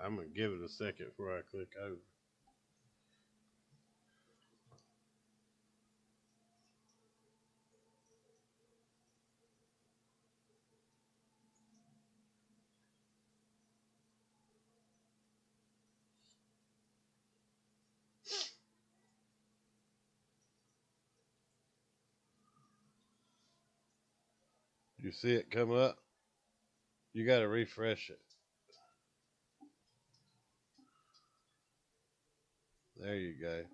I'm going to give it a second before I click over. You see it come up? You got to refresh it. There you go.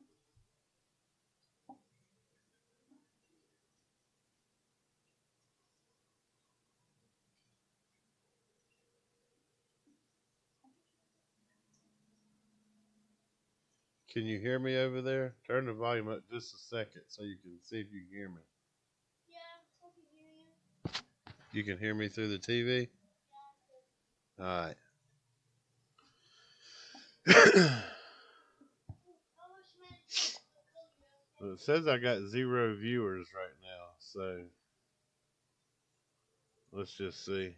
Can you hear me over there? Turn the volume up just a second so you can see if you can hear me. Yeah, I can hear you. You can hear me through the TV? Yeah. All right. Well, it says I got 0 viewers right now, so let's just see.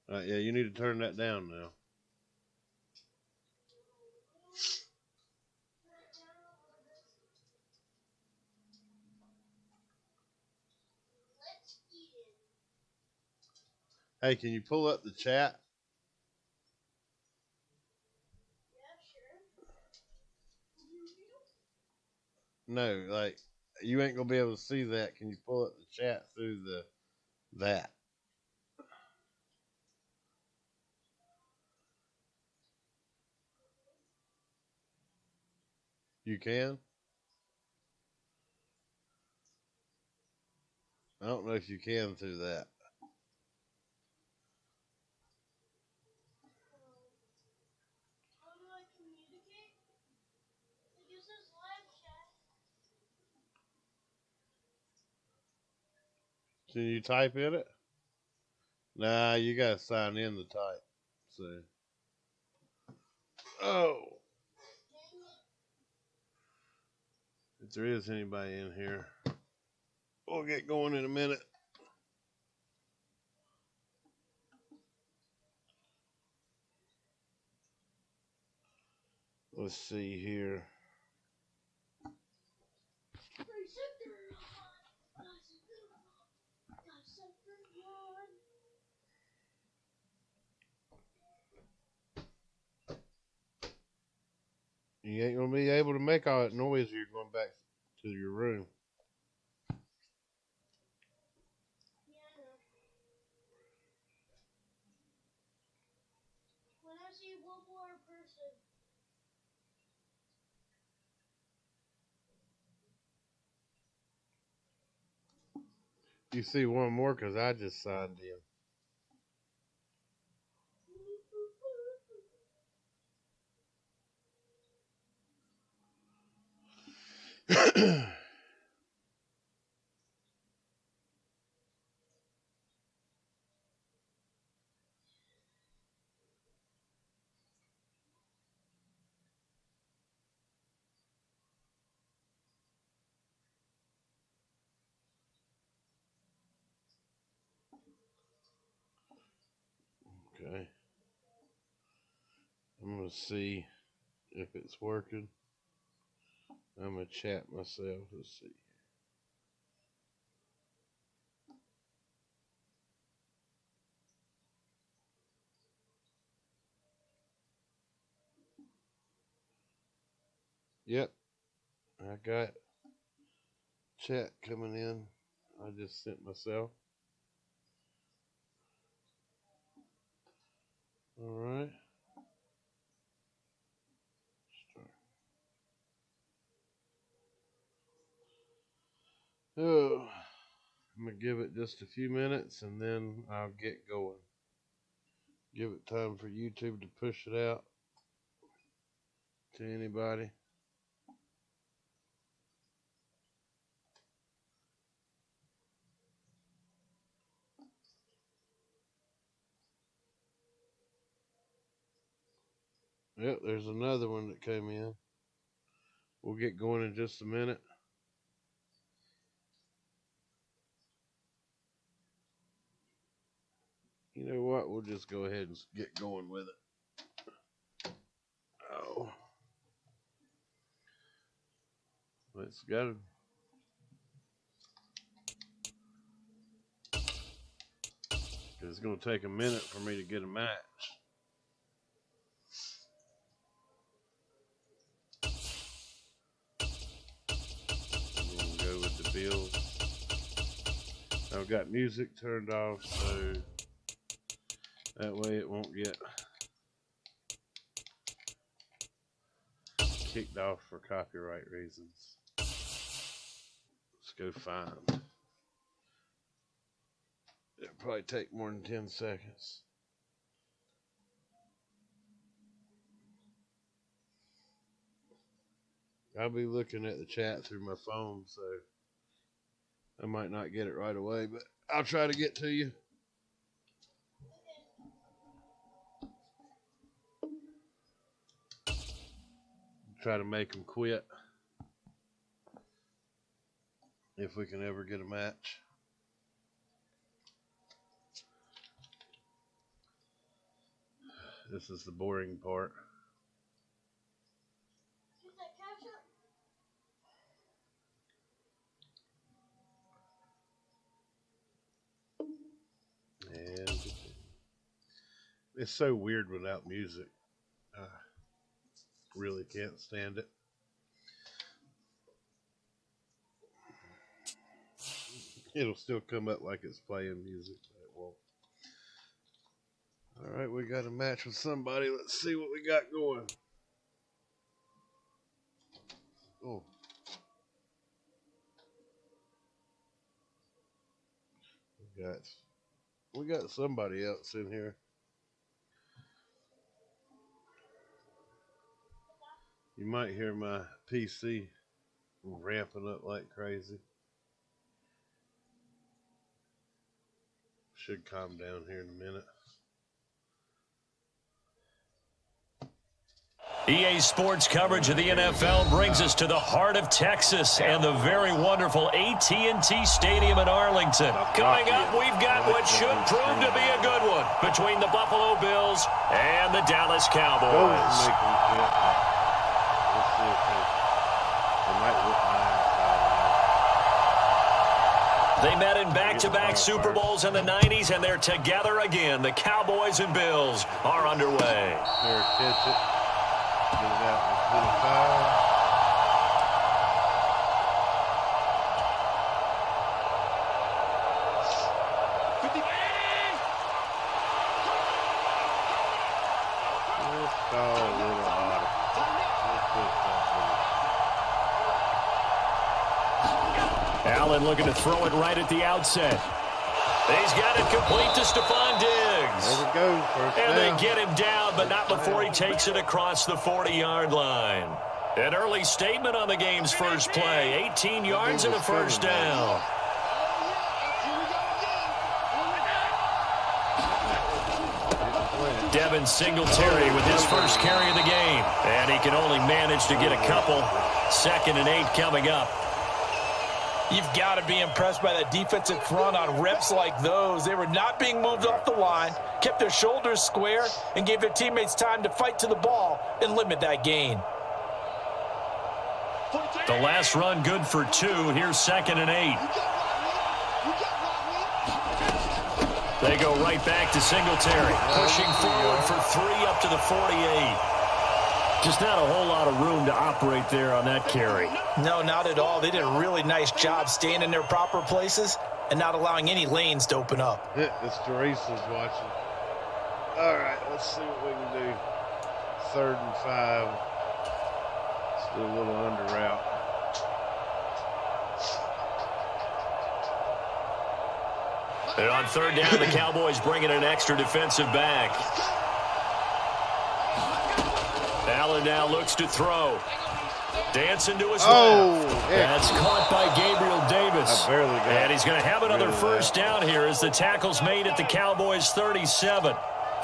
All right, yeah, you need to turn that down now. Hey, can you pull up the chat? No, like you ain't gonna be able to see that. Can you pull up the chat through that? You can? I don't know if you can through that. How do I communicate? Like, this is live chat. Can you type in it? Nah, you gotta sign in to type. So, oh, if there is anybody in here, we'll get going in a minute. Let's see here. You ain't gonna be able to make all that noise. You're going back to your room. Yeah, I know. When I see one more person. You see one more because I just signed in. Okay. I'm gonna see if it's working. I'm gonna chat myself. Let's see. Yep, I got chat coming in. I just sent myself. All right. Start. Oh, I'm gonna give it just a few minutes and then I'll get going. Give it time for YouTube to push it out to anybody. Yep, there's another one that came in. We'll get going in just a minute. You know what? We'll just go ahead and get going with it. Oh. Let's go. It's going to take a minute for me to get a match. I'm going to go with the Bills. I've got music turned off, so that way it won't get kicked off for copyright reasons. Let's go find. It'll probably take more than 10 seconds. I'll be looking at the chat through my phone, so I might not get it right away, but I'll try to get to you. Try to make them quit if we can ever get a match. This is the boring part. And it's so weird without music. Really can't stand it. It'll still come up like it's playing music, but it won't. All right, we got a match with somebody. Let's see what we got going. Oh. We got somebody else in here. You might hear my PC ramping up like crazy. Should calm down here in a minute. EA Sports coverage of the NFL brings us to the heart of Texas and the very wonderful AT&T Stadium in Arlington. Coming up, we've got what should prove to be a good one between the Buffalo Bills and the Dallas Cowboys. They met in back-to-back Super Bowls in the 90s, and they're together again. The Cowboys and Bills are underway. Get it out in 25. Let's call a little harder. Allen looking to throw it right at the outset. He's got it complete to Stephon Diggs. There we go. First and down. they get him down, but not before he takes it across the 40-yard line. An early statement on the game's first play. 18 yards and a first down. Devin Singletary with his first carry of the game. And he can only manage to get a couple. 2nd and 8 coming up. You've got to be impressed by that defensive front on reps like those. They were not being moved off the line, kept their shoulders square, and gave their teammates time to fight to the ball and limit that gain. The last run good for 2. Here's 2nd and 8. They go right back to Singletary, pushing forward for 3 up to the 48. Just not a whole lot of room to operate there on that carry. No, not at all. They did a really nice job staying in their proper places and not allowing any lanes to open up. It's Teresa's watching. All right, let's see what we can do. 3rd and 5. Still a little under route. And on 3rd down, the Cowboys bringing an extra defensive back. Allen now looks to throw. Dancing to his left. That's caught by Gabriel Davis. I barely got it. And he's going to have another first down here as the tackle's made at the Cowboys' 37.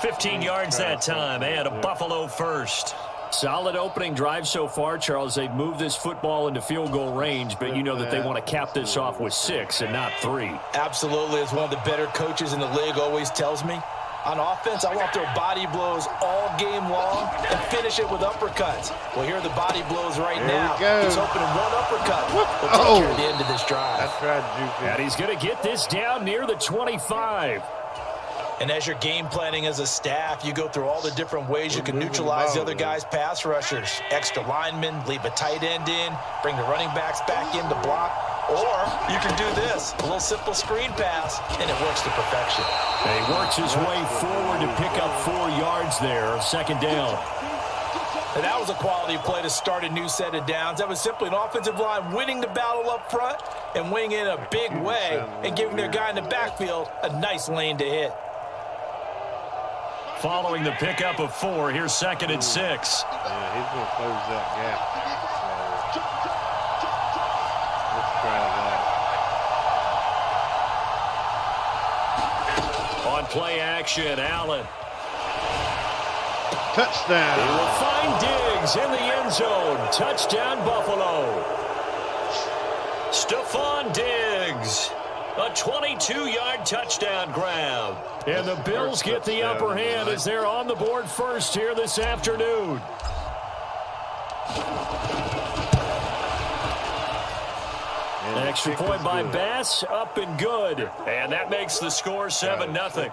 15 yards that time and a Buffalo first. Solid opening drive so far, Charles. They've moved this football into field goal range, but you know that they want to cap this off with 6 and not 3. Absolutely. As one of the better coaches in the league always tells me, On offense, I want their body blows all game long and finish it with uppercuts. Well, here are the body blows right now. He's opening one uppercut. We'll take care of the end of this drive. I tried juking. And he's going to get this down near the 25. And as you're game planning as a staff, you go through all the different ways you can neutralize the other guy's pass rushers. Extra linemen, leave a tight end in, bring the running backs back in to block. Or you can do this, a little simple screen pass, and it works to perfection. And he works his way forward to pick up 4 yards there, second down. And that was a quality play to start a new set of downs. That was simply an offensive line winning the battle up front and winning it in a big way and giving their guy in the backfield a nice lane to hit. Following the pickup of 4, here's 2nd and 6. Yeah, he's going to close that gap. So, let's try that. On play action, Allen. Touchdown. He will find Diggs in the end zone. Touchdown, Buffalo. Stephon Diggs. A 22-yard touchdown grab. And the Bills get the upper hand as they're on the board first here this afternoon. An extra point by Bass, up and good. And that makes the score 7-0.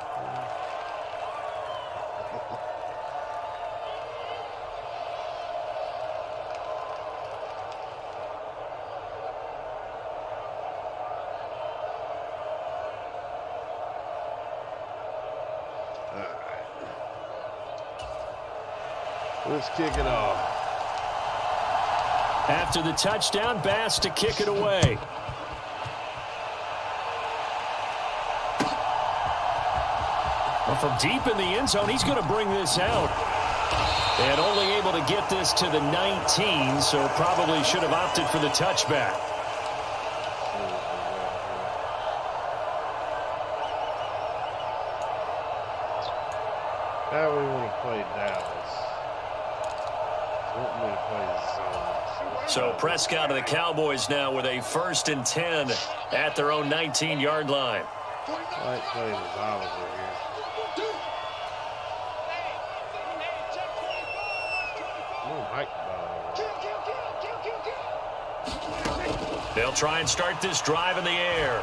Let's kick it off. After the touchdown, Bass to kick it away. Well, from deep in the end zone, he's going to bring this out. And only able to get this to the 19, so probably should have opted for the touchback. How we want to play Dallas? Want me to play zone. So Prescott of the Cowboys now with a 1st and 10 at their own 19-yard line. I like playing as Oliver here. Mike They'll try and start this drive in the air.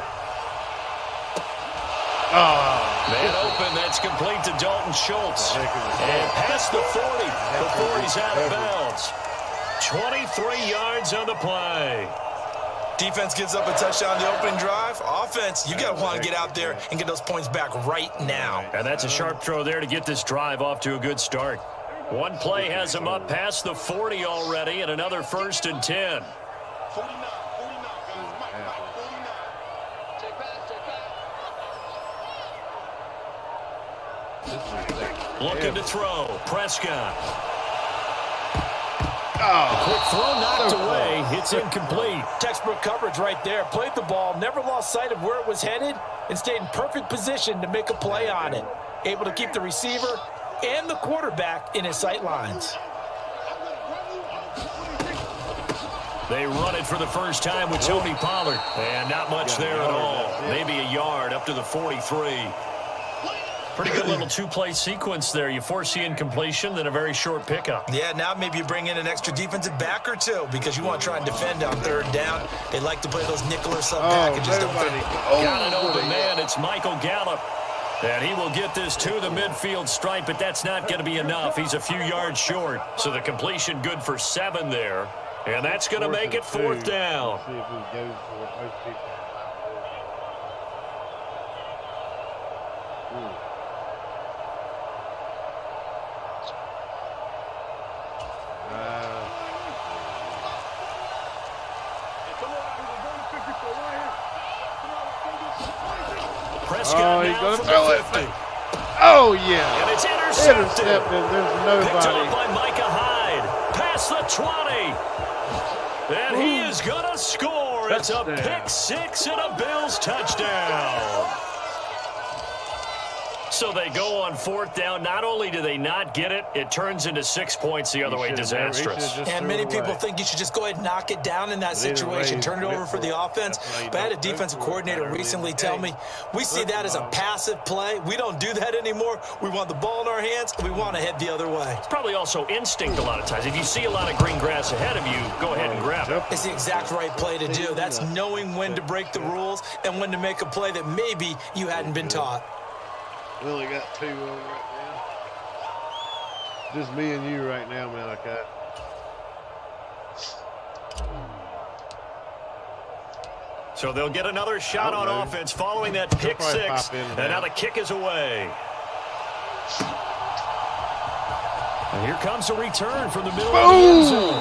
Man open, that's complete to Dalton Schultz. And past the 40 before he's out of bounds. 23 yards on the play. Defense gives up a touchdown the opening drive. Offense, you got to want to get out there and get those points back right now. And that's a sharp throw there to get this drive off to a good start. One play has him up past the 40 already, and another 1st and 10. Looking to throw. Prescott. Quick throw knocked away. It's incomplete. Textbook coverage right there. Played the ball, never lost sight of where it was headed, and stayed in perfect position to make a play on it. Able to keep the receiver and the quarterback in his sight lines. They run it for the first time with Tony Pollard. And not much there at all. Maybe a yard up to the 43. Pretty good little two-play sequence there. You force the incompletion, then a very short pickup. Yeah, now maybe you bring in an extra defensive back or two because you want to try and defend on 3rd down. They like to play those nickel or sub packages. Got an open man. It's Michael Gallup. And he will get this to the midfield stripe, but that's not going to be enough. He's a few yards short. So the completion good for 7 there. And that's going to make it 4th down. See if he goes for it. Most people. Prescott he's now going to from throw the it. 50. Oh, yeah. And it's intercepted. There's nobody. Picked up by Micah Hyde. Past the 20. And he is going to score. It's a pick 6 and a Bills touchdown. So they go on 4th down. Not only do they not get it, it turns into 6 points the other way. Disastrous. And many people think you should just go ahead and knock it down in that situation, turn it over for the offense. But I had a defensive coordinator recently tell me, we see that as a passive play. We don't do that anymore. We want the ball in our hands, and we want to head the other way. It's probably also instinct a lot of times. If you see a lot of green grass ahead of you, go ahead and grab it. It's the exact right play to do. That's knowing when to break the rules and when to make a play that maybe you hadn't been taught. We only got 2 on right now. Just me and you right now, Malachi. So they'll get another shot on offense following that pick 6. And now the kick is away. And here comes a return from the middle of the end zone.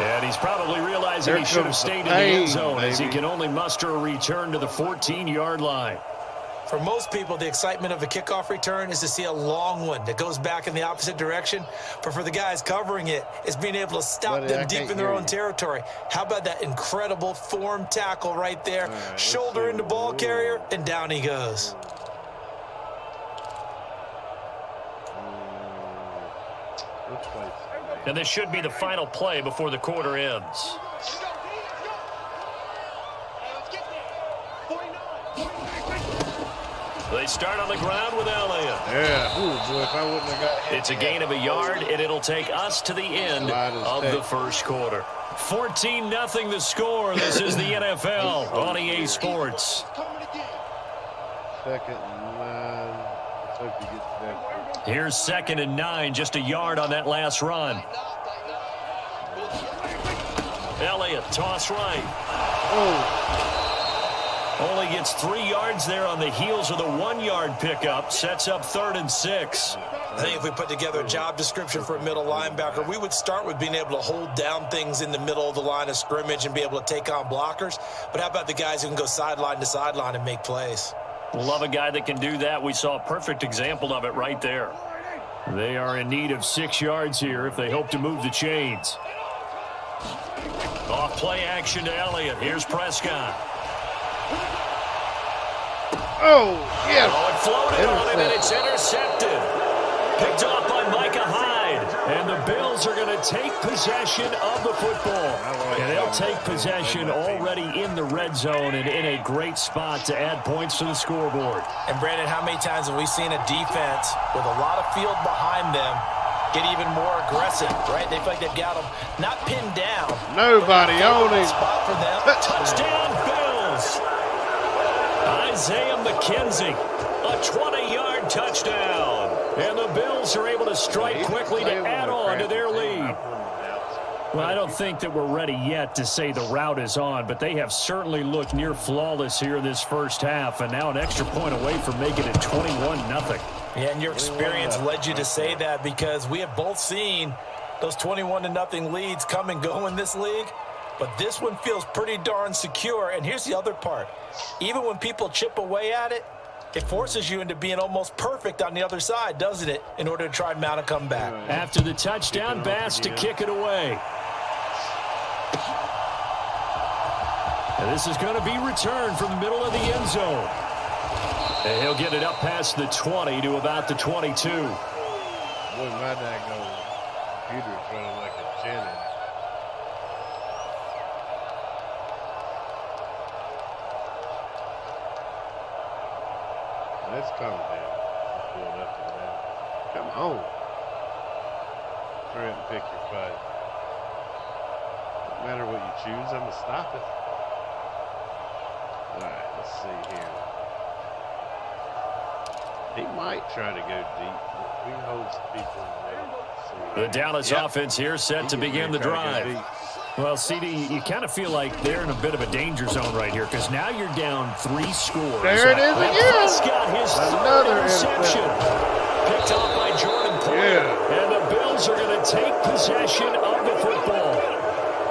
And he's probably realizing he should have stayed in the end zone as he can only muster a return to the 14-yard line. For most people, the excitement of a kickoff return is to see a long one that goes back in the opposite direction. But for the guys covering it, it's being able to stop them deep in their own territory. How about that incredible form tackle right there? Shoulder into ball carrier, and down he goes. And this should be the final play before the quarter ends. They start on the ground with Elliott. Yeah. Ooh, boy, if I wouldn't have got hit. It's a gain of a yard, and it'll take us to the end of the first quarter. 14-0 the score. This is the NFL on EA Sports. 2nd and 9. Let's hope you get that. Here's 2nd and 9, just a yard on that last run. Elliott, toss right. Oh. Only gets 3 yards there on the heels of the 1-yard pickup. Sets up 3rd and 6. I think if we put together a job description for a middle linebacker, we would start with being able to hold down things in the middle of the line of scrimmage and be able to take on blockers. But how about the guys who can go sideline to sideline and make plays? Love a guy that can do that. We saw a perfect example of it right there. They are in need of 6 yards here if they hope to move the chains. Off play action to Elliott. Here's Prescott. Oh, yes. Oh, it floated on him, and it's intercepted. Picked off by Micah Hyde. And the Bills are going to take possession of the football. And they'll take possession already in the red zone and in a great spot to add points to the scoreboard. And, Brandon, how many times have we seen a defense with a lot of field behind them get even more aggressive, right? They feel like they've got them not pinned down. Nobody on him. Spot for them. Touchdown, Bills. Isaiah McKenzie, a 20-yard touchdown. And the Bills are able to strike quickly to add on to their lead. Well, I don't think that we're ready yet to say the route is on, but they have certainly looked near flawless here this first half, and now an extra point away from making it 21-0. Yeah, and your experience led you to say that because we have both seen those 21-0 leads come and go in this league. But this one feels pretty darn secure. And here's the other part. Even when people chip away at it, it forces you into being almost perfect on the other side, doesn't it, in order to try and mount a comeback. After the touchdown, Bass to kick it away. And this is going to be returned from the middle of the end zone. And he'll get it up past the 20 to about the 22. Boy, my daggone computer's running like a cannon. Let's calm down. Let's pull it up and down. Come on. Hurry up and pick your fight. No matter what you choose, I'm going to stop it. Alright, let's see here. He might try to go deep, but we hold people in there. The Dallas offense here set to begin the drive. Well, CD, you kind of feel like they're in a bit of a danger zone right here because now you're down 3 scores. There it is again. Prescott, his Another interception. Picked off by Jordan Poyer. Yeah. And the Bills are going to take possession of the football.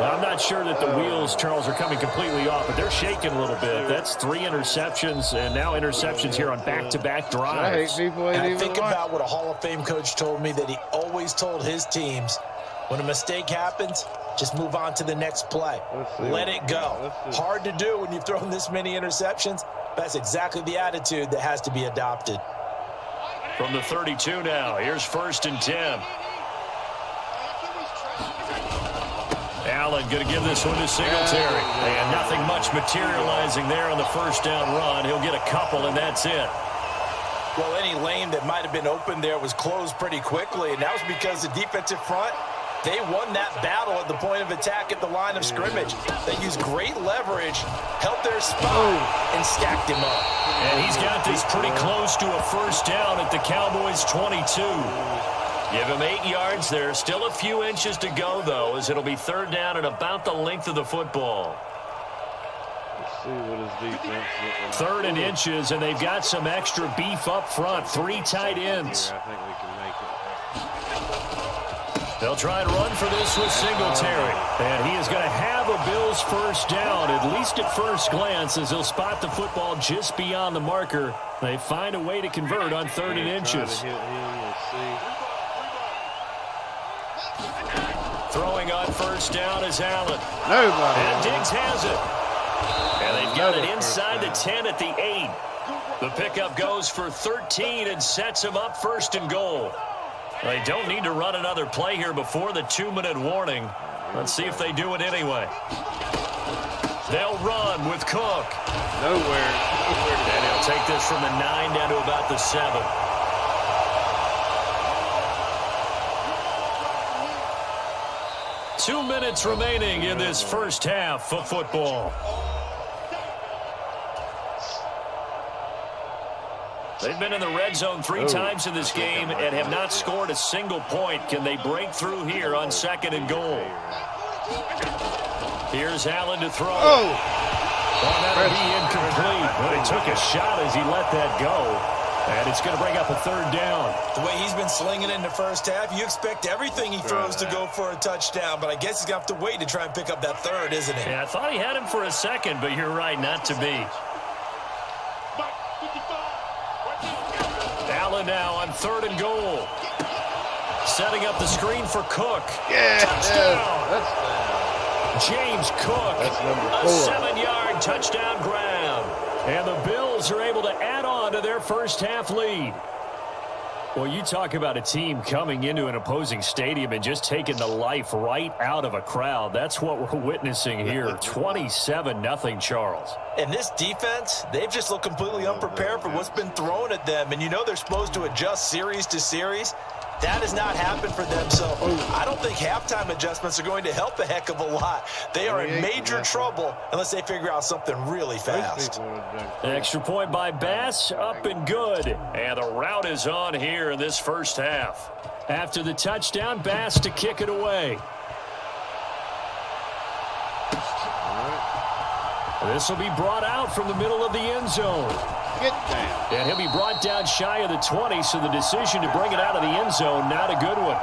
Well, I'm not sure that the wheels, Charles, are coming completely off, but they're shaking a little bit. That's 3 interceptions, and now interceptions here on back-to-back drives. I think about what a Hall of Fame coach told me, that he always told his teams, when a mistake happens, just move on to the next play. Let it go. Hard to do when you've thrown this many interceptions. That's exactly the attitude that has to be adopted. From the 32 now, here's 1st and 10. Allen going to give this one to Singletary. And nothing much materializing there on the first down run. He'll get a couple, and that's it. Well, any lane that might have been open there was closed pretty quickly, and that was because the defensive front, they won that battle at the point of attack at the line of scrimmage. They used great leverage, held their spot, and stacked him up. And he's got this pretty close to a first down at the Cowboys' 22. Give him 8 yards there. Still a few inches to go, though, as it'll be 3rd down and about the length of the football. Let's see what his defense looks like. 3rd and inches, and they've got some extra beef up front. 3 tight ends. I think we can make it. They'll try and run for this with Singletary. And he is going to have a Bills first down, at least at first glance, as he'll spot the football just beyond the marker. They find a way to convert on 3rd and inches. Throwing on first down is Allen. Nobody. And Diggs has it. And they've got it inside the 10 at the 8. The pickup goes for 13 and sets him up 1st and goal. They don't need to run another play here before the 2-minute warning. Let's see if they do it anyway. They'll run with Cook. Nowhere. And he'll take this from the 9 down to about the 7. Two minutes remaining in this first half of football. They've been in the red zone 3 times in this game and have not scored a single point. Can they break through here on 2nd and goal? Here's Allen to throw. Well, that'll be incomplete. But he took a shot as he let that go. And it's going to bring up a 3rd down. The way he's been slinging in the first half, you expect everything he throws to go for a touchdown. But I guess he's going to have to wait to try and pick up that 3rd, isn't he? Yeah, I thought he had him for a second, but you're right, not to be. Allen now on 3rd and goal. Setting up the screen for Cook. Touchdown. James Cook. That's number 4. A 7-yard touchdown grab. And the Bills are able to add on to their first half lead. Well, you talk about a team coming into an opposing stadium and just taking the life right out of a crowd. That's what we're witnessing here. 27-0, Charles. And this defense, they've just looked completely unprepared for what's been thrown at them. And you know they're supposed to adjust series to series. That has not happened for them, so I don't think halftime adjustments are going to help a heck of a lot. They are in major trouble unless they figure out something really fast. Extra point by Bass, up and good. And the route is on here in this first half. After the touchdown, Bass to kick it away. This will be brought out from the middle of the end zone. And he'll be brought down shy of the 20, so the decision to bring it out of the end zone, not a good one.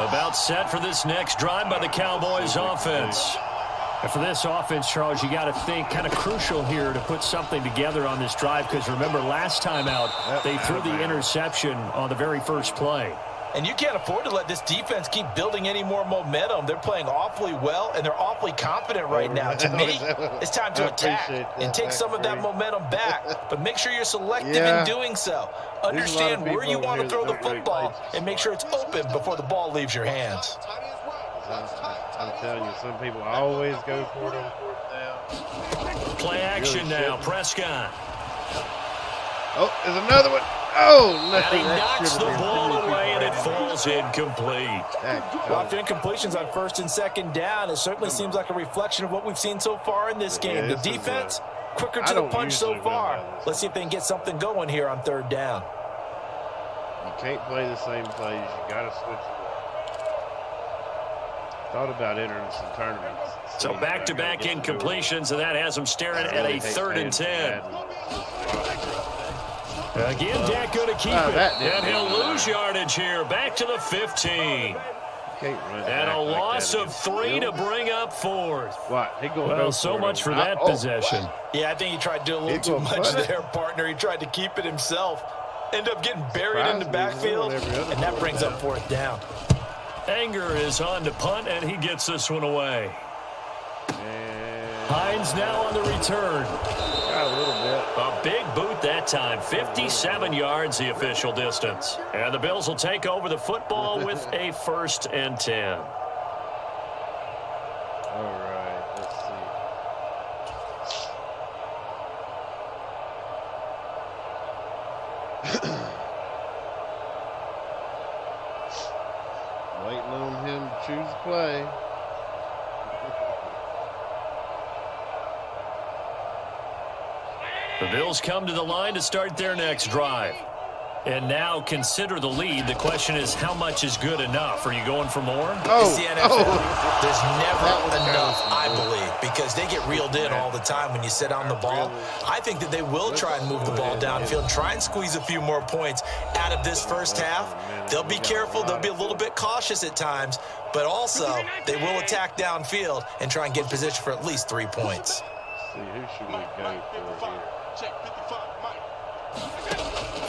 About set for this next drive by the Cowboys offense. And for this offense, Charles, you got to think kind of crucial here to put something together on this drive, because remember last time out, they threw the interception on the very first play. And you can't afford to let this defense keep building any more momentum. They're playing awfully well, and they're awfully confident right now. To me, it's time to attack and take some of that momentum back, but make sure you're selective in doing so. Understand where you want to throw the football and make sure it's open before the ball leaves your hands. I'm telling you, some people always go for it on 4th down. Play action now, Prescott. Oh, there's another one. Oh, and he knocks the ball away, and it falls incomplete. Well, incompletions on 1st and 2nd down, it certainly seems like a reflection of what we've seen so far in this game. The defense, quicker to the punch so far. Let's see if they can get something going here on 3rd down. You can't play the same plays. You got to switch it up. Thought about entering some tournaments. So back-to-back incompletions, and that has them staring at a 3rd and 10. Again, Dak going to keep it, and he'll lose yardage here. Back to the 15. And a loss of 3 to bring up 4th. Well, so much for that possession. Yeah, I think he tried to do a little too much there, partner. He tried to keep it himself. end up getting buried in the backfield, and that brings up 4th down. Anger is on to punt, and he gets this one away. Hines now on the return. Got a little bit. A big boot that time. 57 yards the official distance. And the Bills will take over the football with a 1st and 10. All right, let's see. Waiting on him to choose a play. The Bills come to the line to start their next drive. And now consider the lead. The question is, how much is good enough? Are you going for more? It's the NFL. There's never enough, I believe, because they get reeled in all the time when you sit on the ball. I think that they will try and move the ball downfield, try and squeeze a few more points out of this first half. They'll be careful. They'll be a little bit cautious at times, but also they will attack downfield and try and get in position for at least 3 points. See, who should we go for here?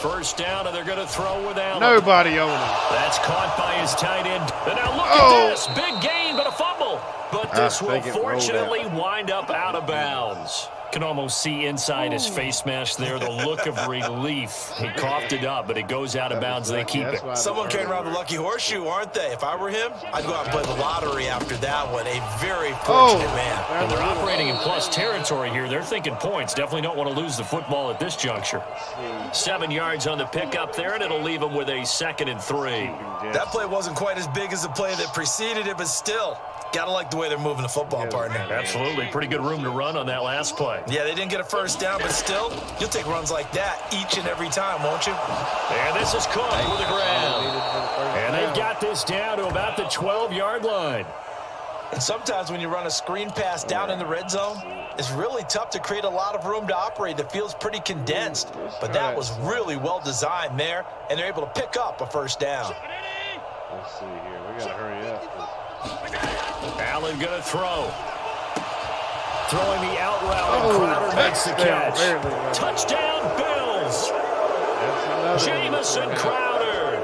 First down, and they're going to throw with Allen. Nobody on him. That's caught by his tight end. And now look at this. Big gain, but a fumble. But this will fortunately wind up out of bounds. Can almost see inside his face mask there the look of relief. He coughed it up, but it goes out of bounds, and they keep it. Someone carrying around the lucky horseshoe, aren't they? If I were him, I'd go out and play the lottery after that one. A very fortunate man. And they're operating in plus territory here. They're thinking points. Definitely don't want to lose the football at this juncture. 7 yards on the pickup there, and it'll leave them with a 2nd and 3. That play wasn't quite as big as the play that preceded it, but still, gotta like the way they're moving the football, partner. Absolutely. Pretty good room to run on that last play. Yeah, they didn't get a first down, but still, you'll take runs like that each and every time, won't you? And this is Cook with the ground. And they've got this down to about the 12-yard line. And sometimes when you run a screen pass down in the red zone, it's really tough to create a lot of room to operate. The field's pretty condensed, but that was really well designed there, and they're able to pick up a first down. Let's see here. We got to hurry up. Allen going to throw. Throwing the out route, and Crowder makes the catch. Touchdown, Bills. Jamison Crowder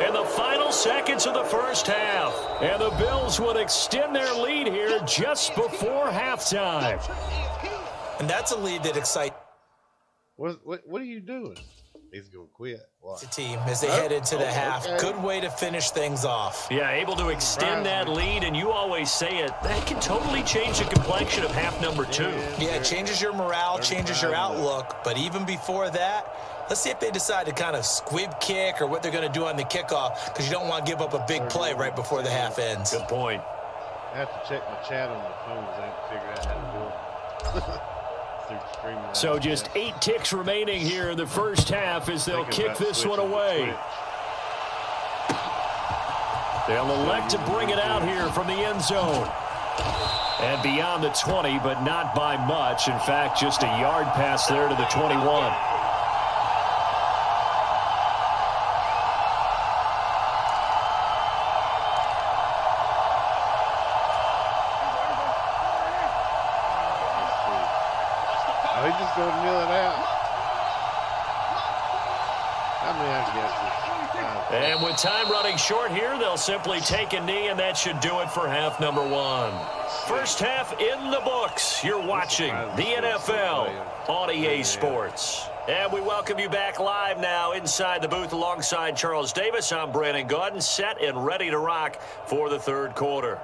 in the final seconds of the first half. And the Bills would extend their lead here just before halftime. And that's a lead that excites What are you doing? He's going to quit. the team as they head into the half. Good way to finish things off. Yeah, able to extend that lead, and you always say it, that can totally change the complexion of half number 2. Yeah, it changes your morale, changes your outlook. But even before that, let's see if they decide to kind of squib kick or what they're going to do on the kickoff, because you don't want to give up a big play right before the half ends. Good point. I have to check my chat on the phone because I haven't figured out how to do it. So just 8 ticks remaining here in the first half as they'll kick this one away. They'll elect to bring it out here from the end zone. And beyond the 20, but not by much. In fact, just a yard pass there to the 21. He just going to kneel it out. And with time running short here, they'll simply take a knee, and that should do it for half number 1. First half in the books. You're watching the NFL on EA Sports. And we welcome you back live now inside the booth alongside Charles Davis. I'm Brandon Gaudin, set and ready to rock for the third quarter.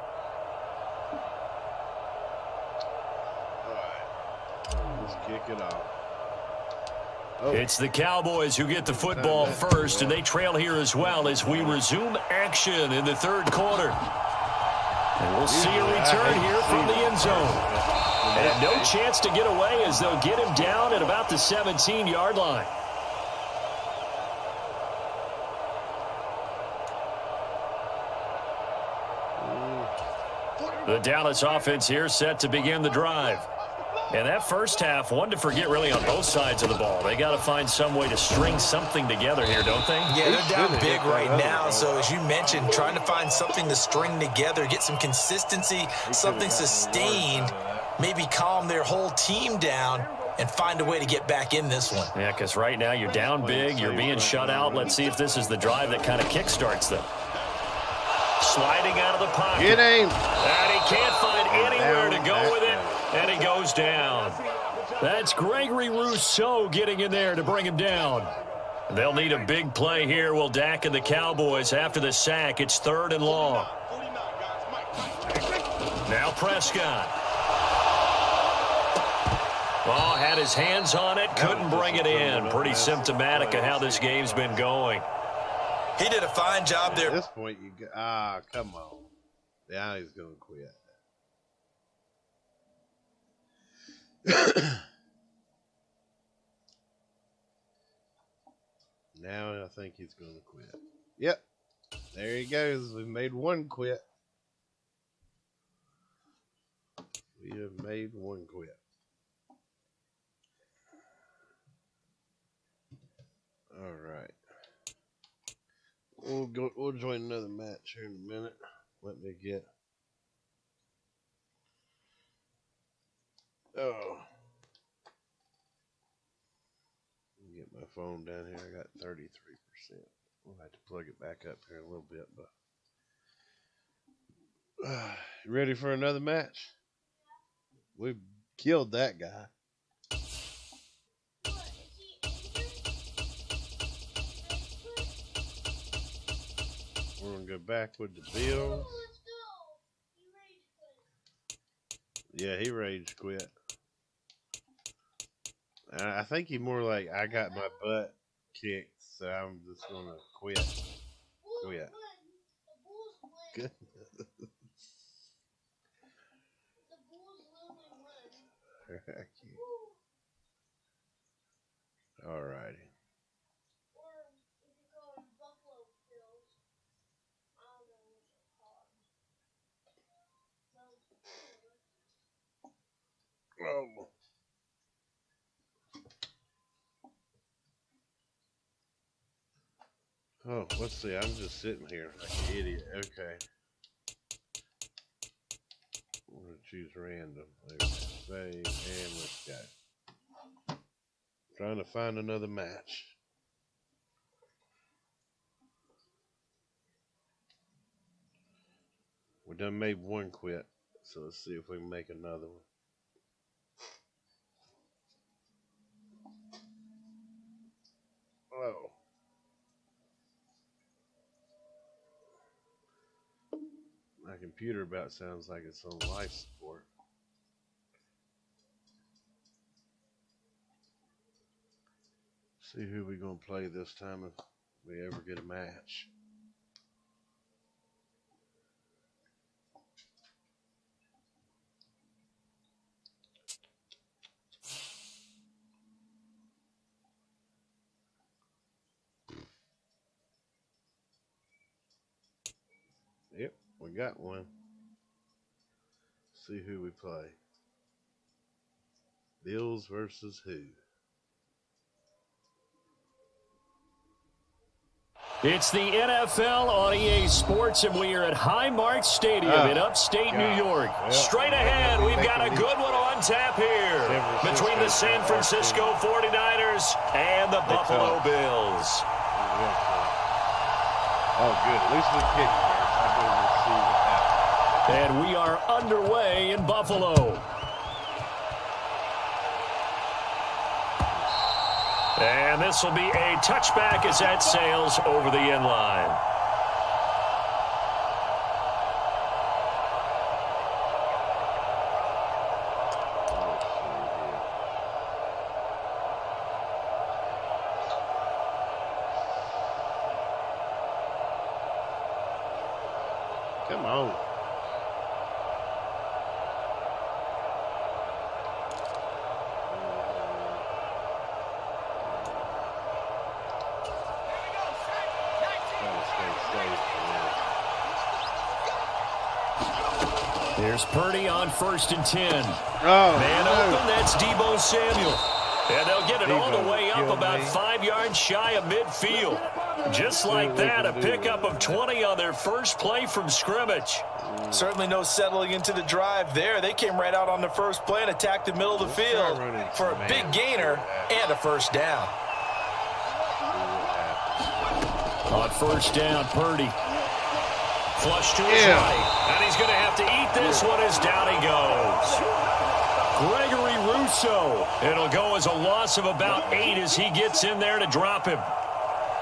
Kick it off. It's the Cowboys who get the football first, and they trail here as well as we resume action in the third quarter. And we'll see a return here from the end zone. And no chance to get away as they'll get him down at about the 17-yard line. The Dallas offense here set to begin the drive. And that first half, one to forget really on both sides of the ball. They got to find some way to string something together here, don't they? Yeah, they're down big right now. So as you mentioned, trying to find something to string together, get some consistency, something sustained, maybe calm their whole team down and find a way to get back in this one. Yeah, because right now you're down big, you're being shut out. Let's see if this is the drive that kind of kickstarts them. Sliding out of the pocket. Get him. And he can't find anywhere to go with it, and he goes down. That's Gregory Rousseau getting in there to bring him down. They'll need a big play here. Will Dak and the Cowboys after the sack. It's 3rd and long. Now Prescott. Oh, had his hands on it, couldn't bring it in. Pretty symptomatic of how this game's been going. He did a fine job there. At this point, you go, come on. Now he's going to quit. Now I think he's going to quit. Yep. There he goes. We made one quit. We have made one quit. All right. We'll join another match here in a minute. Let me get. Get my phone down here. I got 33%. We'll have to plug it back up here in a little bit, but you ready for another match? We killed that guy. We're gonna go back with the Bills. Yeah, he rage quit. I think he more like, I got my butt kicked, so I'm just gonna quit. Quit. Good. All righty. Oh. Oh, let's see. I'm just sitting here like an idiot. Okay. I'm going to choose random. Save, and let's go. Trying to find another match. We done made one quit, so let's see if we can make another one. Oh. My computer about sounds like it's on life support. See who we gonna play this time if we ever get a match. Yep, we got one. See who we play. Bills versus who? It's the NFL on EA Sports, and we are at Highmark Stadium in upstate New York. Well, straight ahead, we've got a good one on tap here between the San Francisco 49ers and the Buffalo Bills. Oh, good. At least we kicked first. I And we are underway in Buffalo. And this will be a touchback as that sails over the end line. Come on. Here's Purdy on 1st and 10. Oh, Man no. open, that's Deebo Samuel. And they'll get it all the way up about 5 yards shy of midfield. Just like that, a pickup of 20 on their first play from scrimmage. Certainly no settling into the drive there. They came right out on the first play and attacked the middle of the field for a big gainer and a first down. On first down, Purdy. Flush to his right. And he's going to have to eat this one as down he goes. Gregory Rousseau. It'll go as a loss of about 8 as he gets in there to drop him.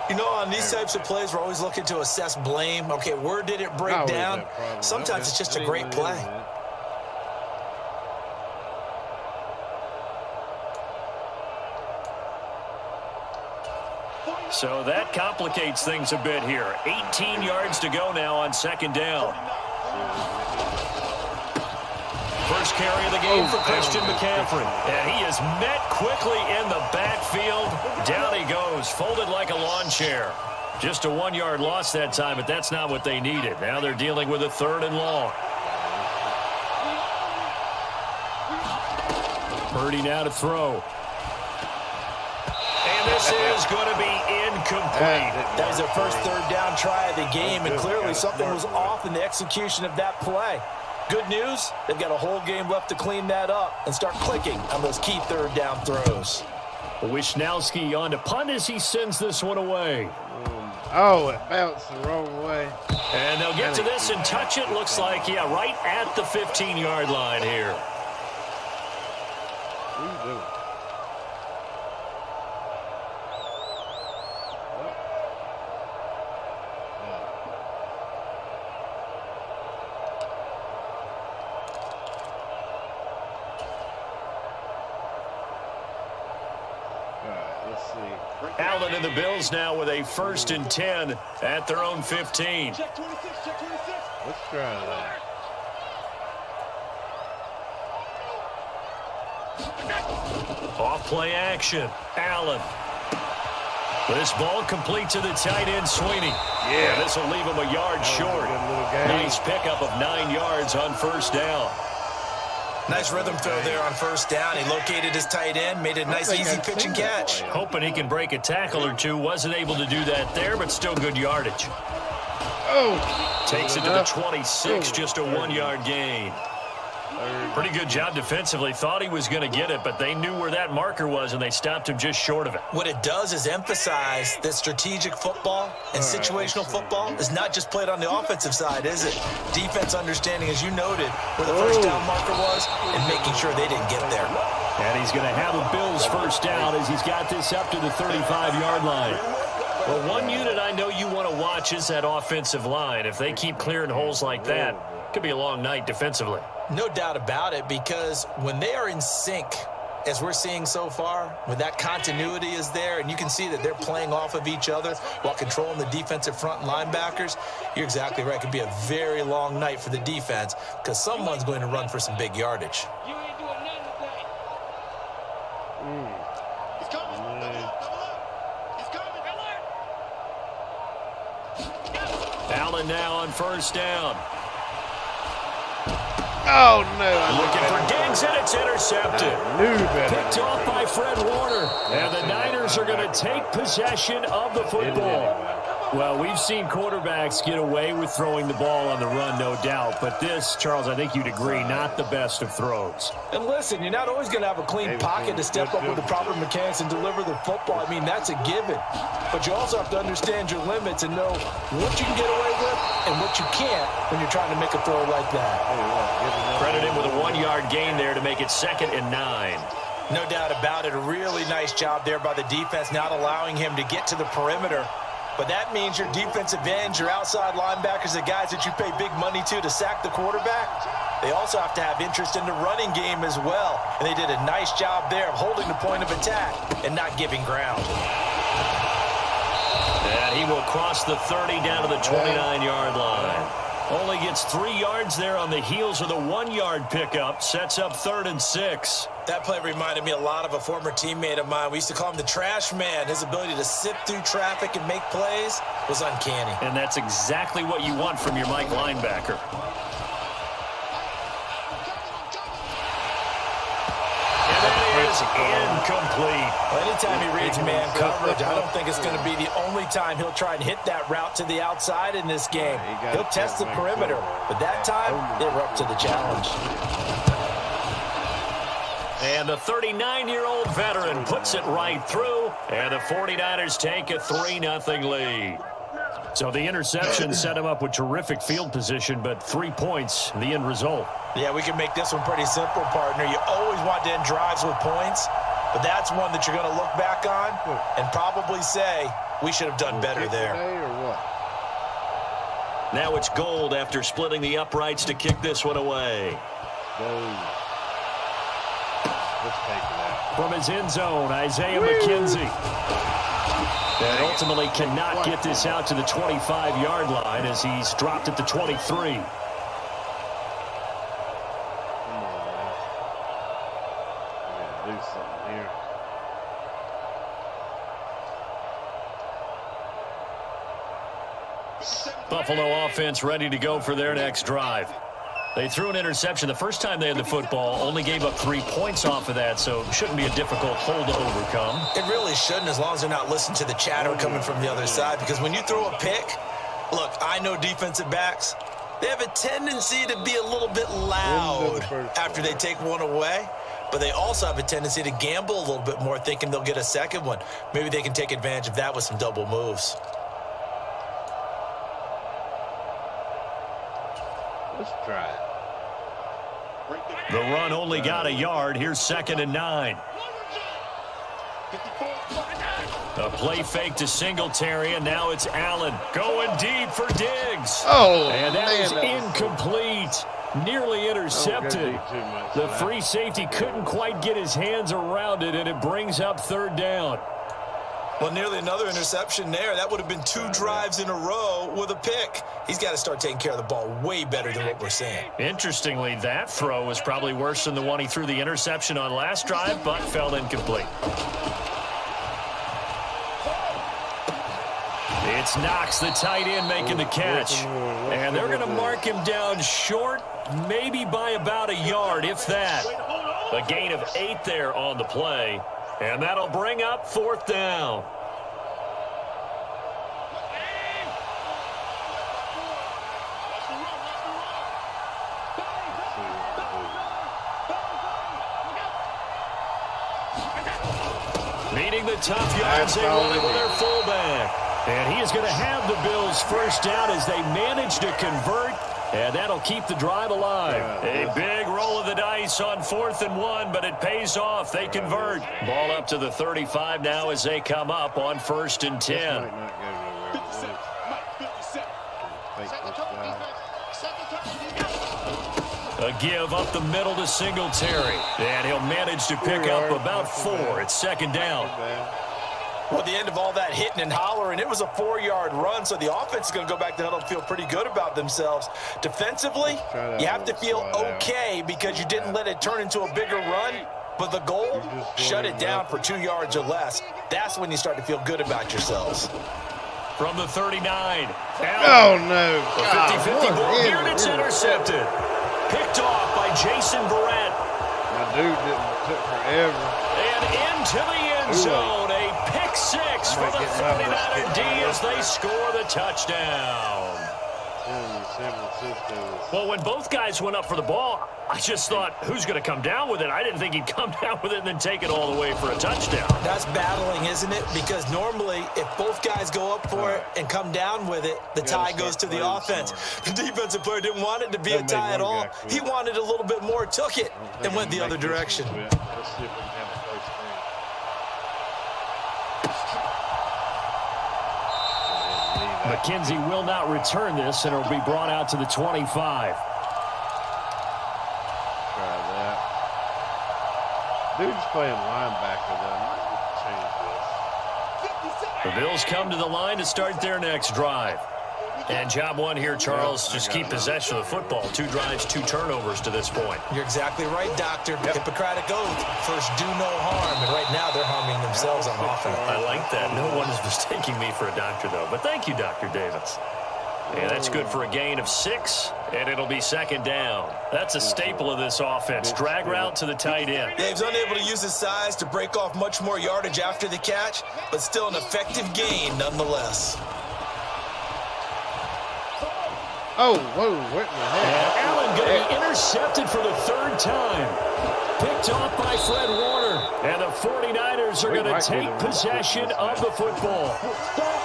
You know, on these types of plays, we're always looking to assess blame. Okay, where did it break down? Sometimes it's just a great play. So that complicates things a bit here. 18 yards to go now on second down. First carry of the game for Christian McCaffrey. And he is met quickly in the backfield. Down he goes, folded like a lawn chair. Just a 1-yard loss that time, but that's not what they needed. Now they're dealing with a 3rd and long. Purdy now to throw. And this is going to be incomplete. That was their first 3rd down try of the game, and clearly something was off in the execution of that play. Good news, they've got a whole game left to clean that up and start clicking on those key 3rd down throws. Wisnowski on to punt as he sends this one away. Oh, it bounced the wrong way. And they'll get to this and touch it. Looks like, yeah, right at the 15-yard line here. What are you doing? Allen and the Bills now with a 1st and 10 at their own 15. Let's try that. Off play action. Allen. This ball complete to the tight end, Sweeney. Yeah, this will leave him a yard short. Nice pickup of 9 yards on first down. Nice rhythm throw there on first down. He located his tight end, made a nice, easy pitch and catch. Hoping he can break a tackle or two. Wasn't able to do that there, but still good yardage. Oh! Takes it to the 26, just a 1-yard gain. Pretty good job defensively. Thought he was going to get it, but they knew where that marker was, and they stopped him just short of it. What it does is emphasize that strategic football and situational football is not just played on the offensive side, is it? Defense understanding, as you noted, where the first down marker was and making sure they didn't get there. And he's going to have a Bills first down as he's got this up to the 35-yard line. Well, one unit I know you want to watch is that offensive line. If they keep clearing holes like that, it could be a long night defensively. No doubt about it, because when they are in sync, as we're seeing so far, when that continuity is there, and you can see that they're playing off of each other while controlling the defensive front linebackers, you're exactly right. It could be a very long night for the defense because someone's going to run for some big yardage. You ain't doing nothing today. He's coming. Double up. He's coming. Alert. Allen now on first down. Oh, no. Looking for Diggs, and it's intercepted. Picked off by Fred Warner. And the Niners are going to take possession of the football. Well, we've seen quarterbacks get away with throwing the ball on the run, no doubt. But this, Charles, I think you'd agree, not the best of throws. And listen, you're not always going to have a clean pocket to step up with the proper mechanics and deliver the football. I mean, that's a given. But you also have to understand your limits and know what you can get away with and what you can't when you're trying to make a throw like that. Credit him with a 1-yard gain there to make it 2nd and 9. No doubt about it. A really nice job there by the defense, not allowing him to get to the perimeter. But that means your defensive ends, your outside linebackers, the guys that you pay big money to sack the quarterback, they also have to have interest in the running game as well. And they did a nice job there of holding the point of attack and not giving ground. And he will cross the 30 down to the 29-yard line. Only gets 3 yards there on the heels of the 1-yard pickup. Sets up 3rd and 6. That play reminded me a lot of a former teammate of mine. We used to call him the trash man. His ability to sift through traffic and make plays was uncanny. And that's exactly what you want from your Mike linebacker. And that is is incomplete. Well, anytime he reads man coverage, I don't think it's going to be the only time he'll try and hit that route to the outside in this game. He'll test the perimeter, but that time, they were up to the challenge. And the 39-year-old veteran puts it right through, and the 49ers take a 3-0 lead. So the interception set him up with terrific field position, but 3 points, the end result. Yeah, we can make this one pretty simple, partner. You always want to end drives with points, but that's one that you're going to look back on and probably say, we should have done better there. Now it's Gold after splitting the uprights to kick this one away. From his end zone, Isaiah McKenzie. And ultimately cannot get this out to the 25-yard line as he's dropped at the 23. Buffalo offense ready to go for their next drive. They threw an interception the first time they had the football, only gave up 3 points off of that, so it shouldn't be a difficult hole to overcome. It really shouldn't, as long as they're not listening to the chatter coming from the other side, because when you throw a pick, look, I know defensive backs, they have a tendency to be a little bit loud after they take one away, but they also have a tendency to gamble a little bit more, thinking they'll get a second one. Maybe they can take advantage of that with some double moves. Let's try it. The run only got a yard. Here's 2nd and 9. A play fake to Singletary, and now it's Allen going deep for Diggs. Oh, and that is incomplete. Nearly intercepted. The free safety couldn't quite get his hands around it, and it brings up 3rd down. Well, nearly another interception there. That would have been 2 drives in a row with a pick. He's got to start taking care of the ball way better than what we're seeing. Interestingly, that throw was probably worse than the one he threw the interception on last drive, but fell incomplete. It's Knox, the tight end, making the catch. And they're going to mark him down short, maybe by about a yard, if that. A gain of 8 there on the play. And that'll bring up 4th down. Meeting the tough yards, they run it with their fullback. And he is going to have the Bills' first down as they manage to convert. And that'll keep the drive alive. A big roll of the dice on 4th and 1, but it pays off. They convert. Ball up to the 35 now as they come up on 1st and 10. A give up the middle to Singletary. And he'll manage to pick up about 4. It's 2nd down. Well, at the end of all that hitting and hollering, it was a 4-yard run, so the offense is going to go back to the huddle and feel pretty good about themselves. Defensively, you have to feel okay because you didn't let it turn into a bigger run, but the goal, shut it down for 2 yards or less. That's when you start to feel good about yourselves. From the 39. Oh, no. A 50-50 ball here, and it's intercepted. Picked off by Jason Verrett. My dude took forever. And into the end zone. A pick 6 for the 49er D as they score the touchdown. Well, when both guys went up for the ball, I just thought, who's going to come down with it? I didn't think he'd come down with it and then take it all the way for a touchdown. That's battling, isn't it? Because normally, if both guys go up for it and come down with it, the tie goes to the offense. The defensive player didn't want it to be a tie at all. He wanted a little bit more, took it, and went the other direction. McKenzie will not return this, and it'll be brought out to the 25. Try that. Dude's playing linebacker, though. The Bills come to the line to start their next drive. And job one here, Charles, just keep possession of the football. 2 drives, 2 turnovers to this point. You're exactly right, Doctor. Hippocratic oath. First, do no harm. And right now, they're harming themselves on offense. I like that. No one is mistaking me for a doctor, though. But thank you, Dr. Davis. And that's good for a gain of 6, and it'll be second down. That's a staple of this offense. Drag route to the tight end. Yeah, he's unable to use his size to break off much more yardage after the catch, but still an effective gain nonetheless. Oh, whoa, what in the heck? And Allen going to be intercepted for the 3rd time. Picked off by Fred Warner. And the 49ers are going to take possession of the football.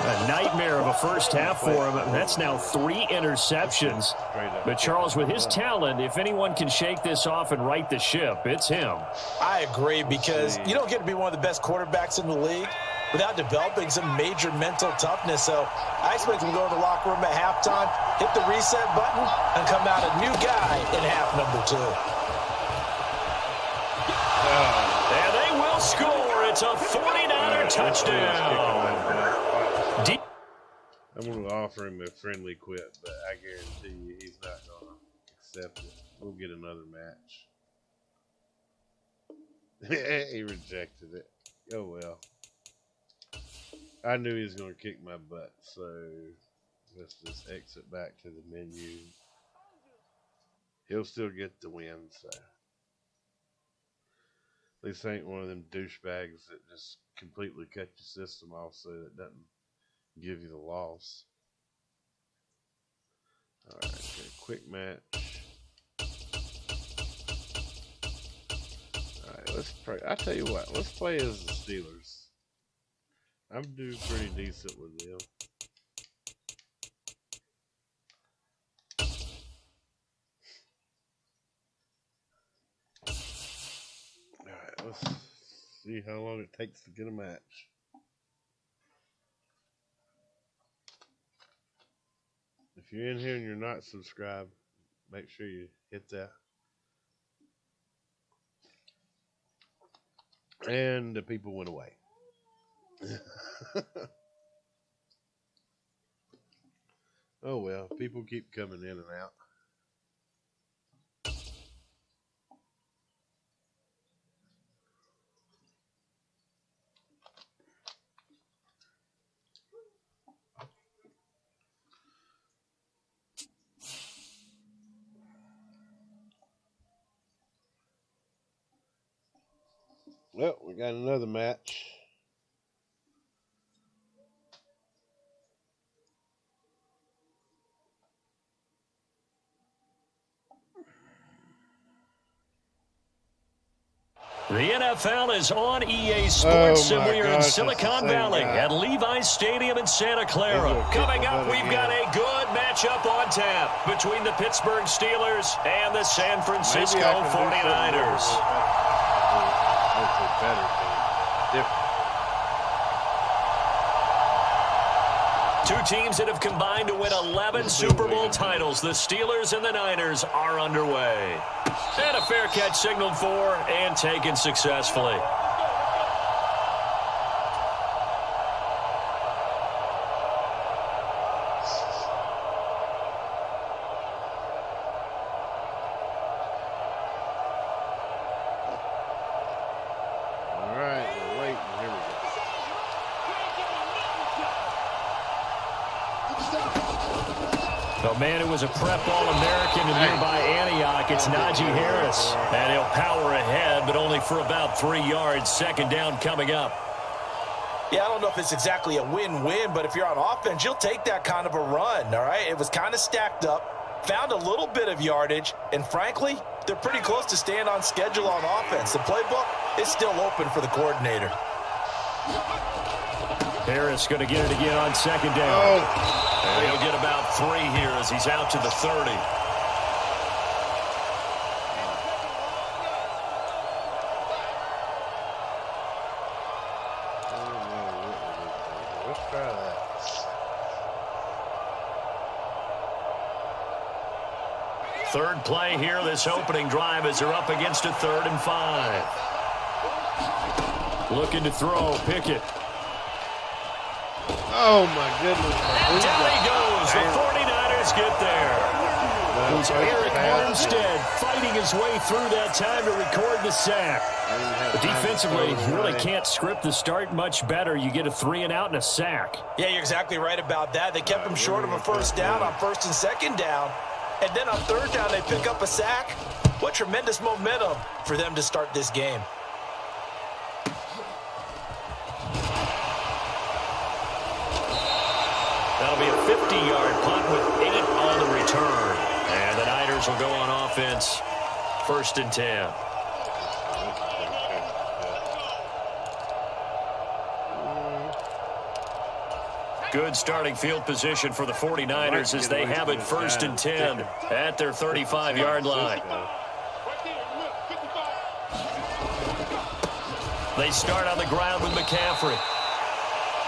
A nightmare of a first half for him. That's now 3 interceptions. But Charles, with his talent, if anyone can shake this off and right the ship, it's him. I agree, because you don't get to be one of the best quarterbacks in the league without developing some major mental toughness. So I expect him to go in the locker room at halftime, hit the reset button, and come out a new guy in half number 2. And they will score. It's a 49er touchdown. I'm going to offer him a friendly quit, but I guarantee you he's not going to accept it. We'll get another match. He rejected it. Oh, well. I knew he was going to kick my butt, so let's just exit back to the menu. He'll still get the win, so. At least ain't one of them douchebags that just completely cut your system off so that it doesn't give you the loss. Alright, okay, quick match. Alright, let's pray. I tell you what, let's play as the Steelers. I'm doing pretty decent with them. Alright, let's see how long it takes to get a match. If you're in here and you're not subscribed, make sure you hit that. And the people went away. Oh well, people keep coming in and out. Well, we got another match. The NFL is on EA Sports, and we are in Silicon Valley at Levi's Stadium in Santa Clara. Coming up, we've got a good matchup on tap between the Pittsburgh Steelers and the San Francisco 49ers. Better than different. Two teams that have combined to win 11 Super Bowl titles. The Steelers and the Niners are underway. And a fair catch signaled for and taken successfully. The man who was a prep All-American in nearby Antioch, it's Najee Harris. And he'll power ahead, but only for about 3 yards. Second down coming up. Yeah, I don't know if it's exactly a win-win, but if you're on offense, you'll take that kind of a run, all right? It was kind of stacked up, found a little bit of yardage, and frankly, they're pretty close to staying on schedule on offense. The playbook is still open for the coordinator. Harris going to get it again on second down. And he'll get about 3 here as he's out to the 30. Let's try that. Third play here, this opening drive as they're up against a 3rd and 5. Looking to throw, Pickett. Oh, my goodness. And down he goes. The 49ers get there. It was Eric Armstead fighting his way through that time to record the sack. But defensively, you really can't script the start much better. You get a 3 and out and a sack. Yeah, you're exactly right about that. They kept him short of a first down on first and second down. And then on third down, they pick up a sack. What tremendous momentum for them to start this game. That'll be a 50-yard punt with 8 on the return. And the Niners will go on offense, 1st and 10. Good starting field position for the 49ers as they have it 1st and 10 at their 35-yard line. They start on the ground with McCaffrey.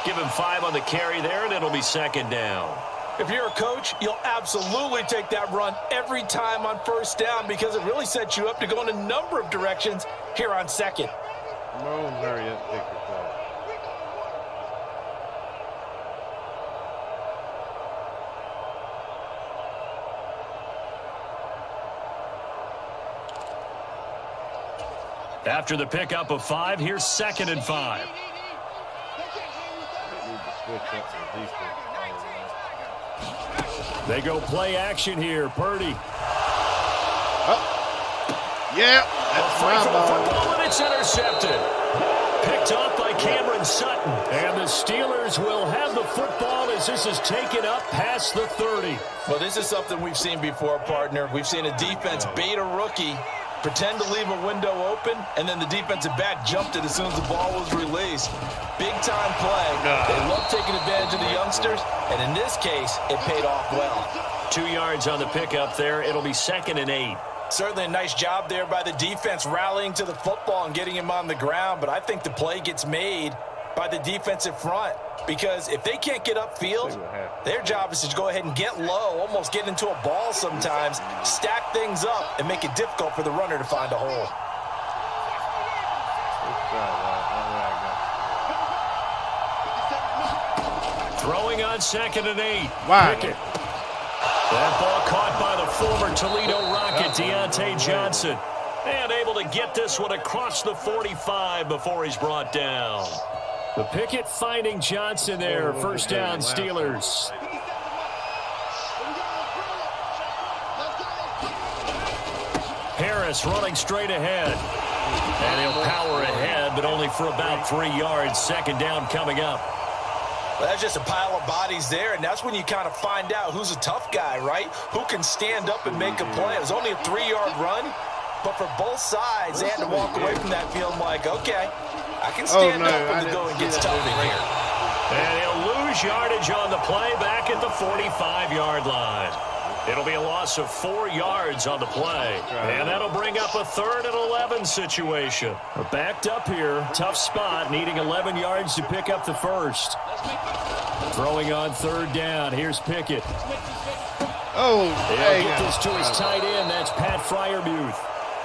Give him 5 on the carry there, and it'll be 2nd down. If you're a coach, you'll absolutely take that run every time on first down because it really sets you up to go in a number of directions here on 2nd. Come on, hurry up, take your time. After the pickup of 5, here's 2nd and 5. They go play action here. Purdy. Yeah, that's my ball. And it's intercepted. Picked off by Cameron Sutton. And the Steelers will have the football as this is taken up past the 30. Well, this is something we've seen before, partner. We've seen a defense bait a rookie, pretend to leave a window open, and then the defensive back jumped it as soon as the ball was released. Big-time play. They love taking advantage of the youngsters, and in this case, it paid off well. 2 yards on the pickup there. It'll be 2nd and 8. Certainly a nice job there by the defense rallying to the football and getting him on the ground, but I think the play gets made by the defensive front because if they can't get upfield, their job is to go ahead and get low, almost get into a ball sometimes, stack things up, and make it difficult for the runner to find a hole. Throwing on 2nd and 8. Wow. Pickett. That ball caught by the former Toledo Rocket, Deontay Johnson. And able to get this one across the 45 before he's brought down. The Pickett finding Johnson there. 1st down, Steelers. Harris running straight ahead. And he'll power ahead, but only for about 3 yards. 2nd down coming up. Well, that's just a pile of bodies there, and that's when you kind of find out who's a tough guy, right? Who can stand up and make a play. It was only a 3-yard run, but for both sides, they had to walk away from that feeling like, okay, I can stand up when the going gets tough in here. And he'll lose yardage on the play back at the 45-yard line. It'll be a loss of 4 yards on the play. And that'll bring up a 3rd and 11 situation. Backed up here, tough spot, needing 11 yards to pick up the first. Throwing on 3rd down. Here's Pickett. Oh, He'll get this to his tight end. That's Pat Freiermuth.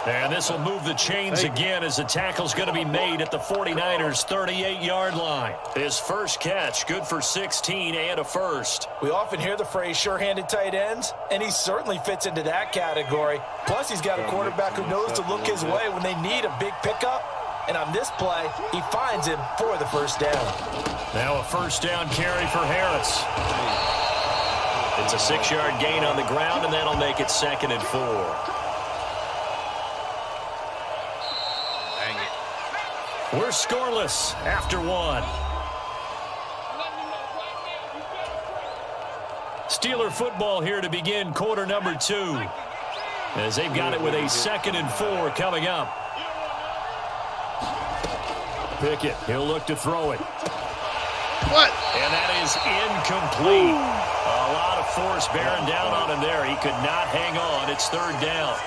And this will move the chains again as the tackle's going to be made at the 49ers' 38-yard line. His first catch, good for 16 and a first. We often hear the phrase sure-handed tight ends, and he certainly fits into that category. Plus, he's got a quarterback who knows to look his way when they need a big pickup. And on this play, he finds him for the 1st down. Now a 1st down carry for Harris. It's a 6-yard gain on the ground, and that'll make it 2nd and 4. We're scoreless after 1. Steeler football here to begin quarter number 2. As they've got it with a 2nd and 4 coming up. Pickett, he'll look to throw it. What? And that is incomplete. A lot of force bearing down on him there. He could not hang on. It's 3rd down.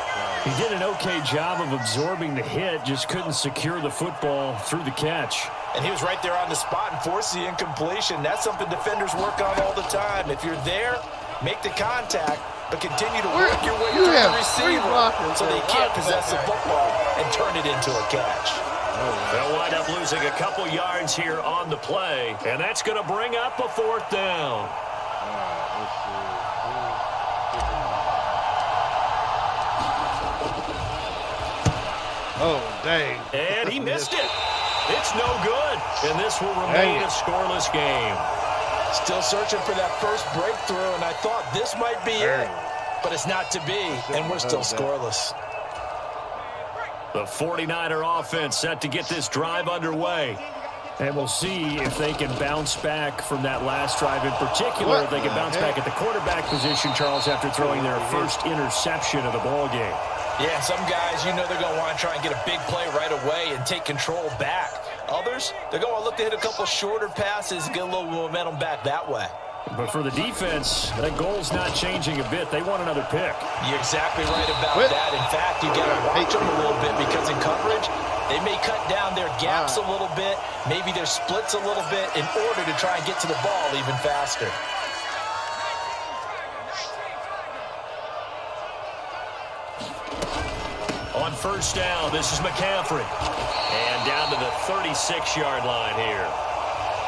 He did an okay job of absorbing the hit, just couldn't secure the football through the catch. And he was right there on the spot and forced the incompletion. That's something defenders work on all the time. If you're there, make the contact, but continue to work your way through the receiver so they can't possess the football and turn it into a catch. They'll wind up losing a couple yards here on the play, and that's going to bring up a 4th down. Oh, dang. And he missed it. It's no good. And this will remain a scoreless game. Still searching for that first breakthrough, and I thought this might be it. But it's not to be, and we're still scoreless. The 49er offense set to get this drive underway. And we'll see if they can bounce back from that last drive in particular. If they can bounce back at the quarterback position, Charles, after throwing their first interception of the ball game. Yeah, some guys, you know they're going to want to try and get a big play right away and take control back. Others, they're going to look to hit a couple shorter passes and get a little momentum back that way. But for the defense, that goal's not changing a bit. They want another pick. You're exactly right about that. In fact, you got to watch them a little bit because in coverage, they may cut down their gaps a little bit, maybe their splits a little bit in order to try and get to the ball even faster. On first down, this is McCaffrey. And down to the 36-yard line here.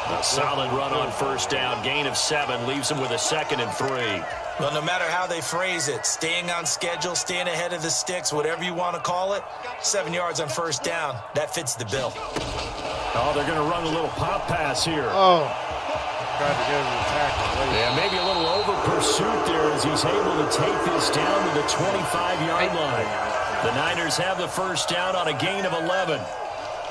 A solid run on first down. Gain of 7 leaves them with a 2nd and 3. Well, no matter how they phrase it, staying on schedule, staying ahead of the sticks, whatever you want to call it, 7 yards on first down, that fits the bill. Oh, they're going to run a little pop pass here. Oh, tried to go to the tackle. Yeah, maybe a little over pursuit there as he's able to take this down to the 25-yard line. The Niners have the first down on a gain of 11.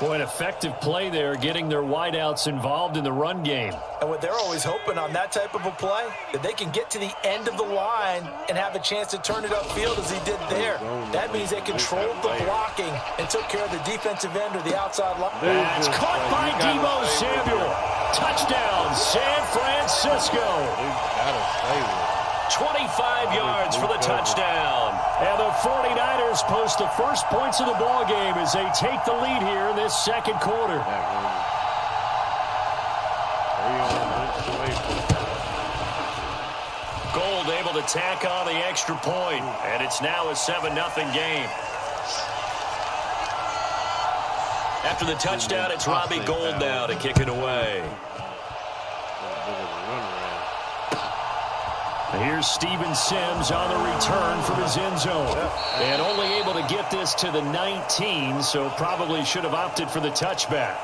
Boy, an effective play there, getting their wideouts involved in the run game. And what they're always hoping on that type of a play, that they can get to the end of the line and have a chance to turn it upfield as he did there. That means they controlled the blocking and took care of the defensive end or the outside line. That's caught by Deebo Samuel. Touchdown, San Francisco. 25 yards for the touchdown. And the 49ers post the first points of the ball game as they take the lead here in this second quarter. Gold able to tack on the extra point, and it's now a 7-0 game. After the touchdown, it's Robbie Gould now to kick it away. Here's Steven Sims on the return from his end zone. And only able to get this to the 19, so probably should have opted for the touchback.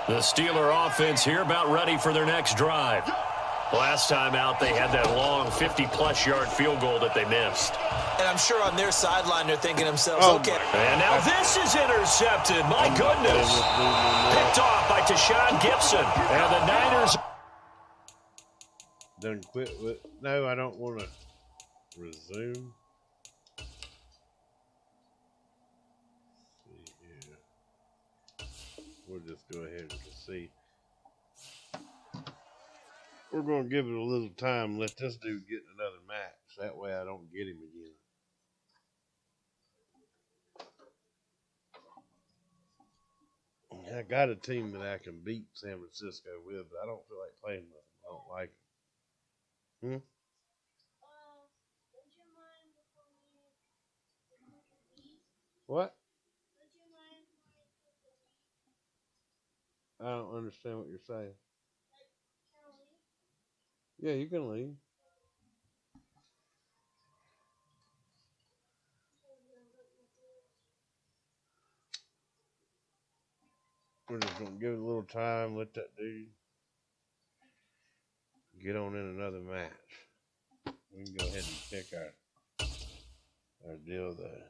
The Steeler offense here about ready for their next drive. Last time out, they had that long 50-plus yard field goal that they missed. And I'm sure on their sideline they're thinking to themselves, okay. And now this is intercepted. My goodness. Picked off by Tashawn Gibson. And the Niners. Done quit with. No, I don't want to resume. Let's see here. We'll just go ahead and see. We're going to give it a little time. Let this dude get another match. That way I don't get him again. I got a team that I can beat San Francisco with, but I don't feel like playing with them. I don't like them. Would you mind before we What? Would you mind if I don't understand what you're saying. can I leave? Yeah, you can leave. We're just going to give it a little time, let that dude get on in another match. We can go ahead and pick our deal there.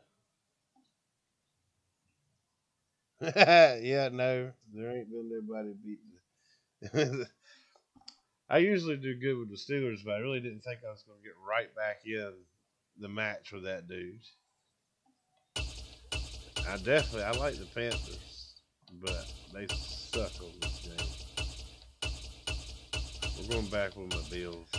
Yeah, no, there ain't been nobody beating. I usually do good with the Steelers, but I really didn't think I was going to get right back in the match with that dude. I like the Panthers, but they suck on this game. We're going back with my Bills.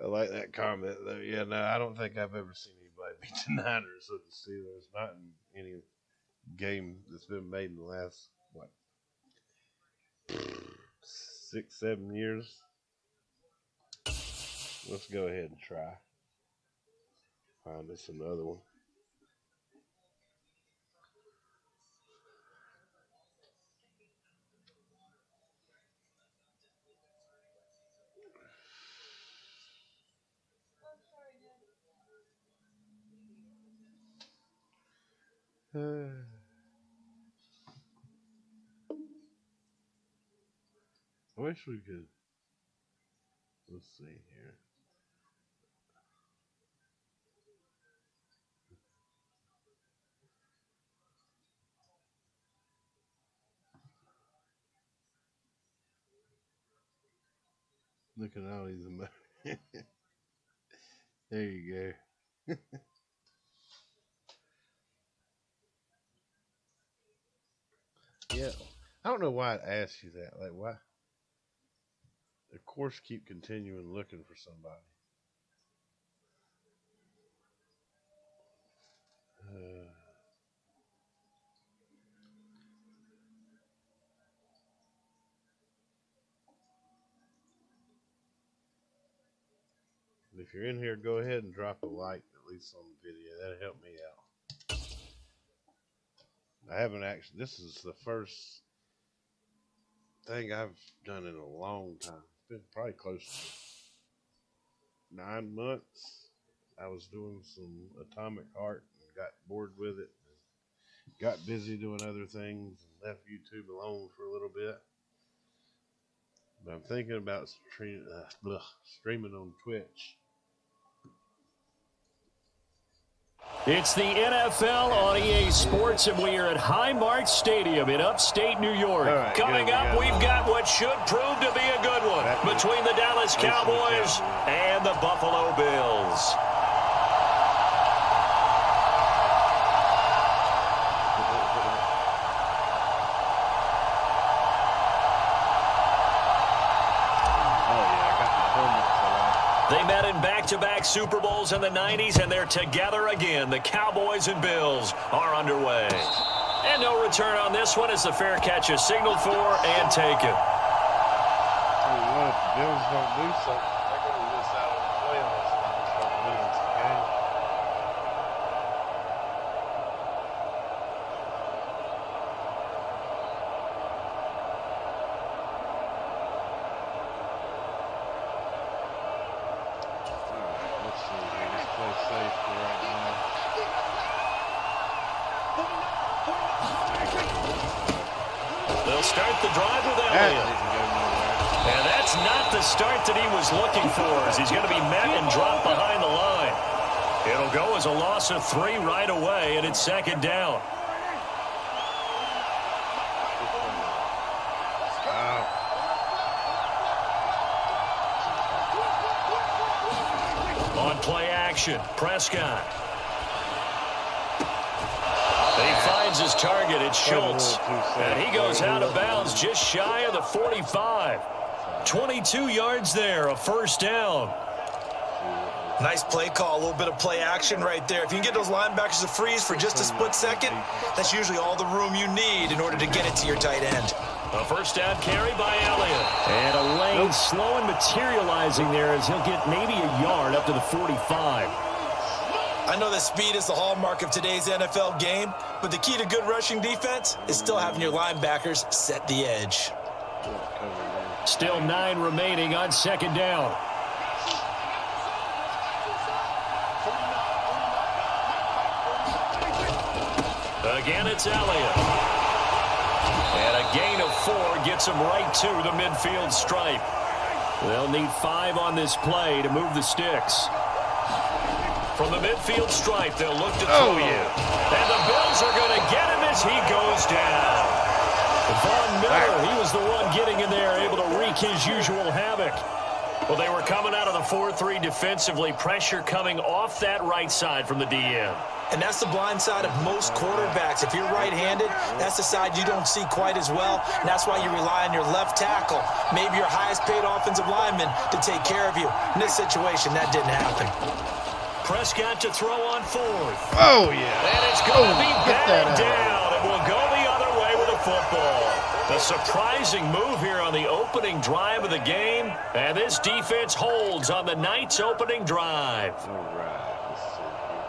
I like that comment, though. Yeah, no, I don't think I've ever seen anybody beat the Niners or the Steelers. Not in any game that's been made in the last, 6, 7 years. Let's go ahead and try. Find us another one. I wish we could. Let's see here. Look at all these emojis. There you go. Yeah, I don't know why it asks you that. Like, why? Of course, keep continuing looking for somebody. If you're in here, go ahead and drop a like, at least on the video. That'll help me out. I haven't actually, this is the first thing I've done in a long time. It's been probably close to 9 months. I was doing some Atomic Heart and got bored with it. Got busy doing other things and left YouTube alone for a little bit. But I'm thinking about streaming on Twitch. It's the NFL on EA Sports, and we are at Highmark Stadium in upstate New York. Right, Coming up, we've got what should prove to be a good one between the Dallas Cowboys and the Buffalo Bills. They met in back-to-back Super Bowls in the 90s, and they're together again. The Cowboys and Bills are underway. And no return on this one as the fair catch is signaled for and taken. Tell you what, if the Bills don't do something, they're going to miss out on the playoffs if they start winning some games. They'll start the drive with Elliott. And that's not the start that he was looking for, as he's going to be met and dropped behind the line. It'll go as a loss of 3 right away, and it's second down. On play action, Prescott. He finds his target. It's Schultz. And he goes out of bounds just shy of the 45. 22 yards there, a first down. Nice play call, a little bit of play action right there. If you can get those linebackers to freeze for just a split second, that's usually all the room you need in order to get it to your tight end. A first down carry by Elliott. And a lane slow and materializing there as he'll get maybe a yard up to the 45. I know that speed is the hallmark of today's NFL game, but the key to good rushing defense is still having your linebackers set the edge. Still 9 remaining on second down. Again, it's Elliott. And a gain of 4 gets him right to the midfield stripe. They'll need 5 on this play to move the sticks. From the midfield stripe, they'll look to throw you. And the Bills are going to get him as he goes down. Von Miller, he was the one getting in there, able to wreak his usual havoc. Well, they were coming out of the 4-3 defensively. Pressure coming off that right side from the DN. And that's the blind side of most quarterbacks. If you're right-handed, that's the side you don't see quite as well. And that's why you rely on your left tackle, maybe your highest-paid offensive lineman, to take care of you. In this situation, that didn't happen. Prescott to throw on 4th. Oh, yeah. And it's going to be batted down. And we'll go the other way with the football. The surprising move here on the opening drive of the game. And this defense holds on the night's opening drive. All right. Let's see here.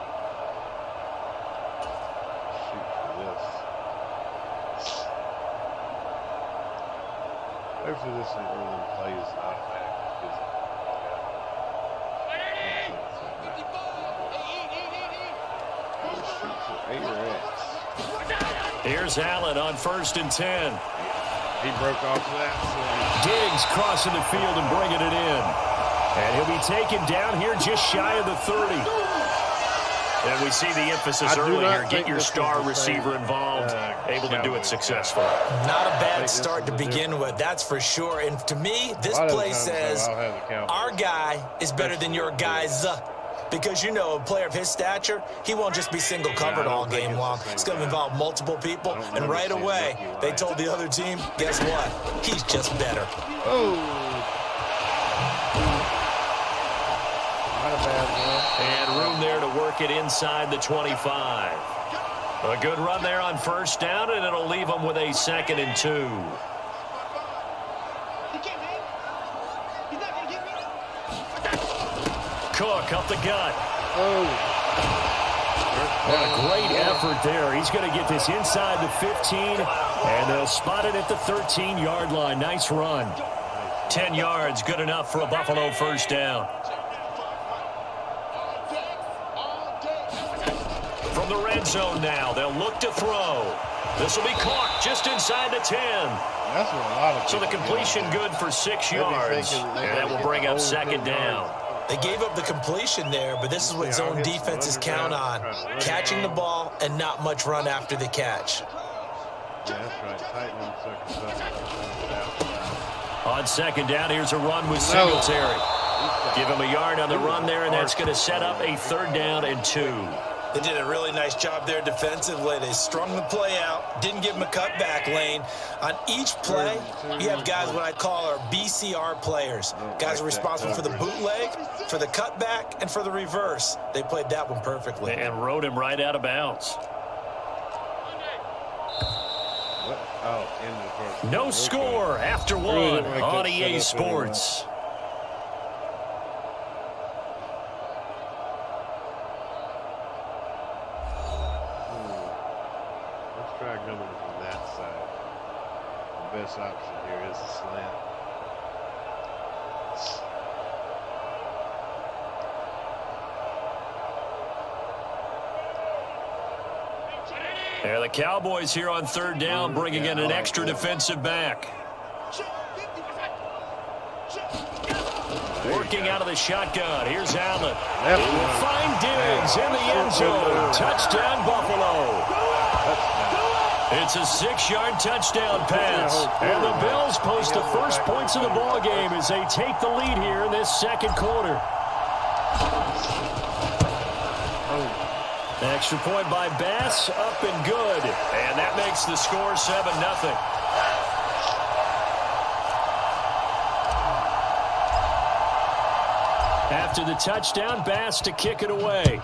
Hopefully this ain't one of them plays that automatic gives it. Here's Allen on 1st and 10. He broke off that. So. Diggs crossing the field and bringing it in. And he'll be taken down here just shy of the 30. And we see the emphasis early here. Get your star receiver involved. Able to do it successfully. Not a bad start to begin with, that's for sure. And to me, this play says our guy is better than your guys. Because, you know, a player of his stature, he won't just be single covered all game long. It's going to involve multiple people. And right away, they told the other team, guess what? He's just better. Oh. Not a bad one. And room there to work it inside the 25. A good run there on 1st down, and it'll leave them with a 2nd and 2. Cook up the gut. Oh. What a great effort there. He's going to get this inside the 15, and they'll spot it at the 13-yard line. Nice run. 10 yards, good enough for a Buffalo 1st down. From the red zone now, they'll look to throw. This will be caught just inside the 10. That's what a lot of so the completion good for 6 yards, and that will bring up 2nd down. They gave up the completion there, but this is what zone defenses count on. Catching the ball and not much run after the catch. Yeah, that's right. Tighten them, on 2nd down, here's a run with Singletary. Give him a yard on the run there, and that's going to set up a 3rd down and 2. They did a really nice job there defensively. They strung the play out, didn't give him a cutback lane. On each play, you have guys what I call our BCR players. Guys are responsible for the bootleg, for the cutback, and for the reverse. They played that one perfectly. And rode him right out of bounds. No score after one on EA Sports. Try coming from that side. The best option here is the slant. Yeah, the Cowboys here on 3rd down, bringing in an extra defensive back. Working out of the shotgun. Here's Allen. He will find Diggs in the end zone. Touchdown, Buffalo. It's a 6-yard touchdown pass. And the Bills post the first points of the ball game as they take the lead here in this 2nd quarter. Extra point by Bass, up and good. And that makes the score 7-0. After the touchdown, Bass to kick it away.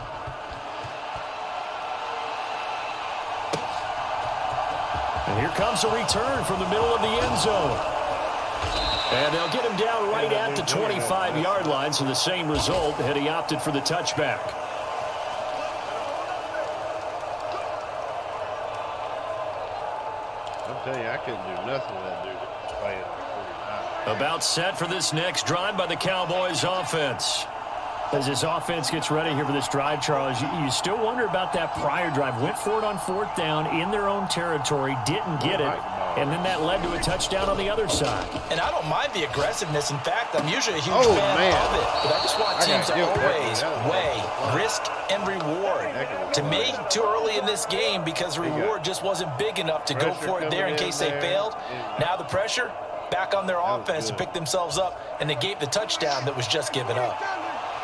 And here comes a return from the middle of the end zone. And they'll get him down right at the 25-yard line, so the same result had he opted for the touchback. I'll tell you, I couldn't do nothing with that dude that was playing like 49. About set for this next drive by the Cowboys offense. As this offense gets ready here for this drive, Charles, you still wonder about that prior drive. Went for it on 4th down in their own territory, didn't get it, and then that led to a touchdown on the other side. And I don't mind the aggressiveness. In fact, I'm usually a huge fan of it. But I just want teams to always weigh risk and reward. To me, too early in this game because the reward just wasn't big enough to go for it there in case they failed. Now the pressure back on their offense to pick themselves up and negate the touchdown that was just given up.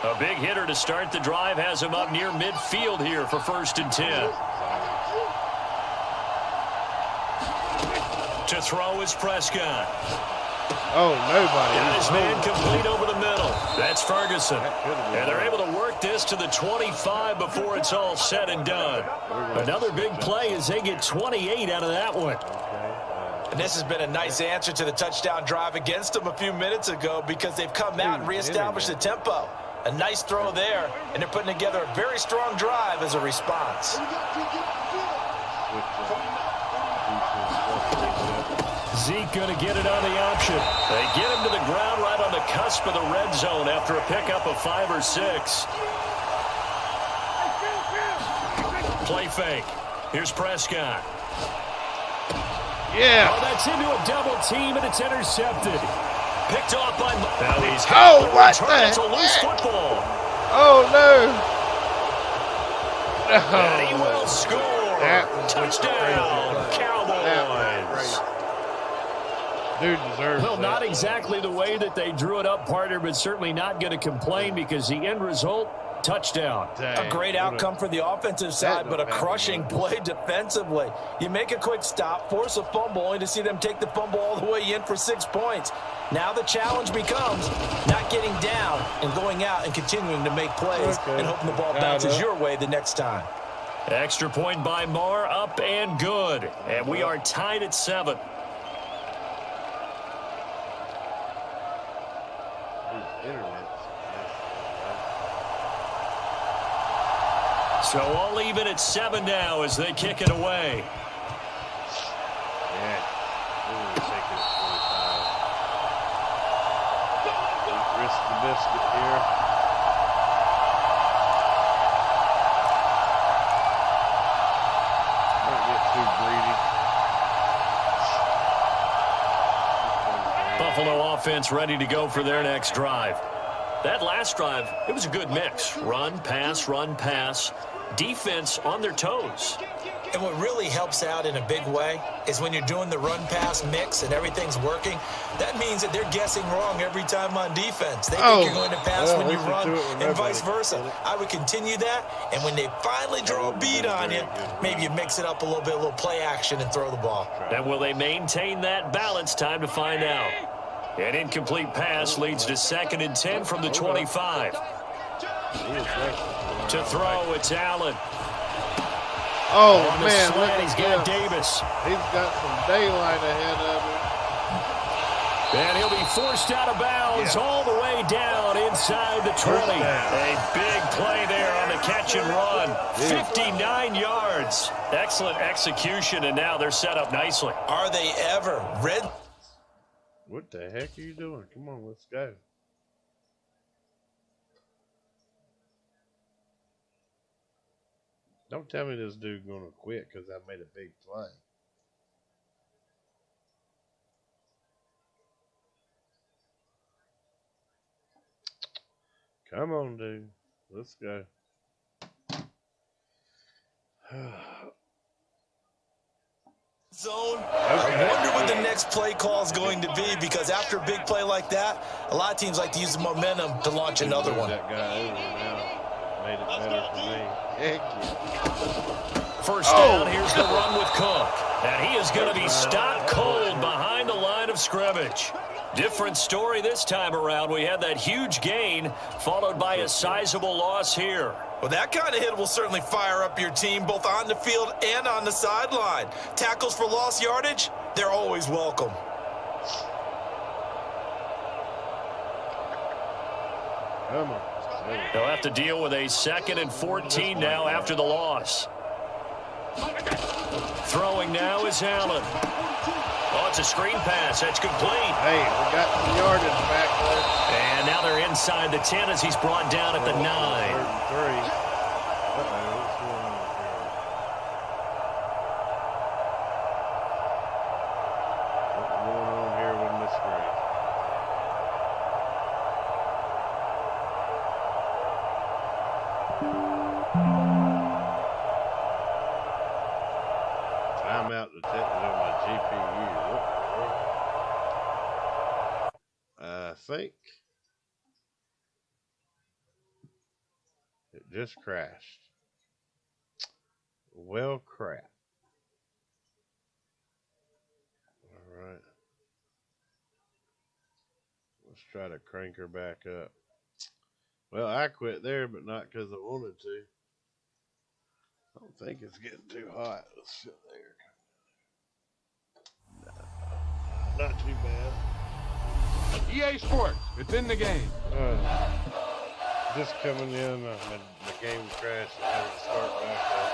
A big hitter to start the drive has him up near midfield here for 1st and 10. To throw is Prescott. Oh, nobody. Got his man complete over the middle. That's Ferguson. And they're able to work this to the 25 before it's all said and done. Another big play as they get 28 out of that one. And this has been a nice answer to the touchdown drive against them a few minutes ago because they've come out and reestablished the tempo. A nice throw there, and they're putting together a very strong drive as a response. Zeke going to get it on the option. They get him to the ground right on the cusp of the red zone after a pickup of 5 or 6. Play fake. Here's Prescott. Yeah. Oh, that's into a double team, and it's intercepted. Picked off by... Now he's what the It's a loose football. Oh, no. And he will score. Touchdown, Cowboys. Dude deserves Well, that. not exactly the way that they drew it up, partner, but certainly not going to complain because the end result, touchdown. Dang, A great outcome for the offensive side, but a crushing play defensively. You make a quick stop, force a fumble, only to see them take the fumble all the way in for 6 points. Now the challenge becomes not getting down and going out and continuing to make plays and hoping the ball bounces your way the next time. Extra point by Marr, up and good. And we are tied at 7. So all even at 7 now as they kick it away. Yeah. Ooh, take it at 25. Risk the biscuit here. Don't get too greedy. Buffalo offense ready to go for their next drive. That last drive, it was a good mix. Run, pass, run, pass. Defense on their toes. And what really helps out in a big way is when you're doing the run-pass mix and everything's working, that means that they're guessing wrong every time on defense. They think you're going to pass when you run and vice versa. I would continue that, and when they finally draw a beat on you, maybe you mix it up a little play action and throw the ball. And will they maintain that balance? Time to find out. An incomplete pass leads to 2nd and 10 from the 25. To throw, it's Allen. Oh, On the man, look slant, at he's got him. Davis. He's got some daylight ahead of him. And he'll be forced out of bounds all the way down inside the 20. A big play there on the catch and run. 59 yards. Excellent execution, and now they're set up nicely. Are they ever? Red. What the heck are you doing? Come on, let's go. Don't tell me this dude's going to quit because I made a big play. Come on, dude. Let's go. Zone. I wonder what the next play call is going to be, because after a big play like that, a lot of teams like to use the momentum to launch another one. That guy over now made it better for me. Heck yeah. First down, here's the run with Cook. And he is going to be stopped cold behind the line of scrimmage. Different story this time around. We had that huge gain followed by a sizable loss here. Well, that kind of hit will certainly fire up your team both on the field and on the sideline. Tackles for lost yardage, they're always welcome. Come on. They'll have to deal with a 2nd and 14 now after the loss. Throwing now is Allen. Oh, it's a screen pass. That's complete. Hey, we got some yardage back there. And now they're inside the 10 as he's brought down at the 9. 3rd and 3. Uh-oh, what's going on here? What's going on here with Miss Gray? Timeout detected on my GPU. I think it just crashed. Well, crap. All right. Let's try to crank her back up. Well, I quit there, but not because I wanted to. I don't think it's getting too hot. Let's sit there. No, not too bad. EA Sports, it's in the game. Just coming in, my game crashed. I had to start back up.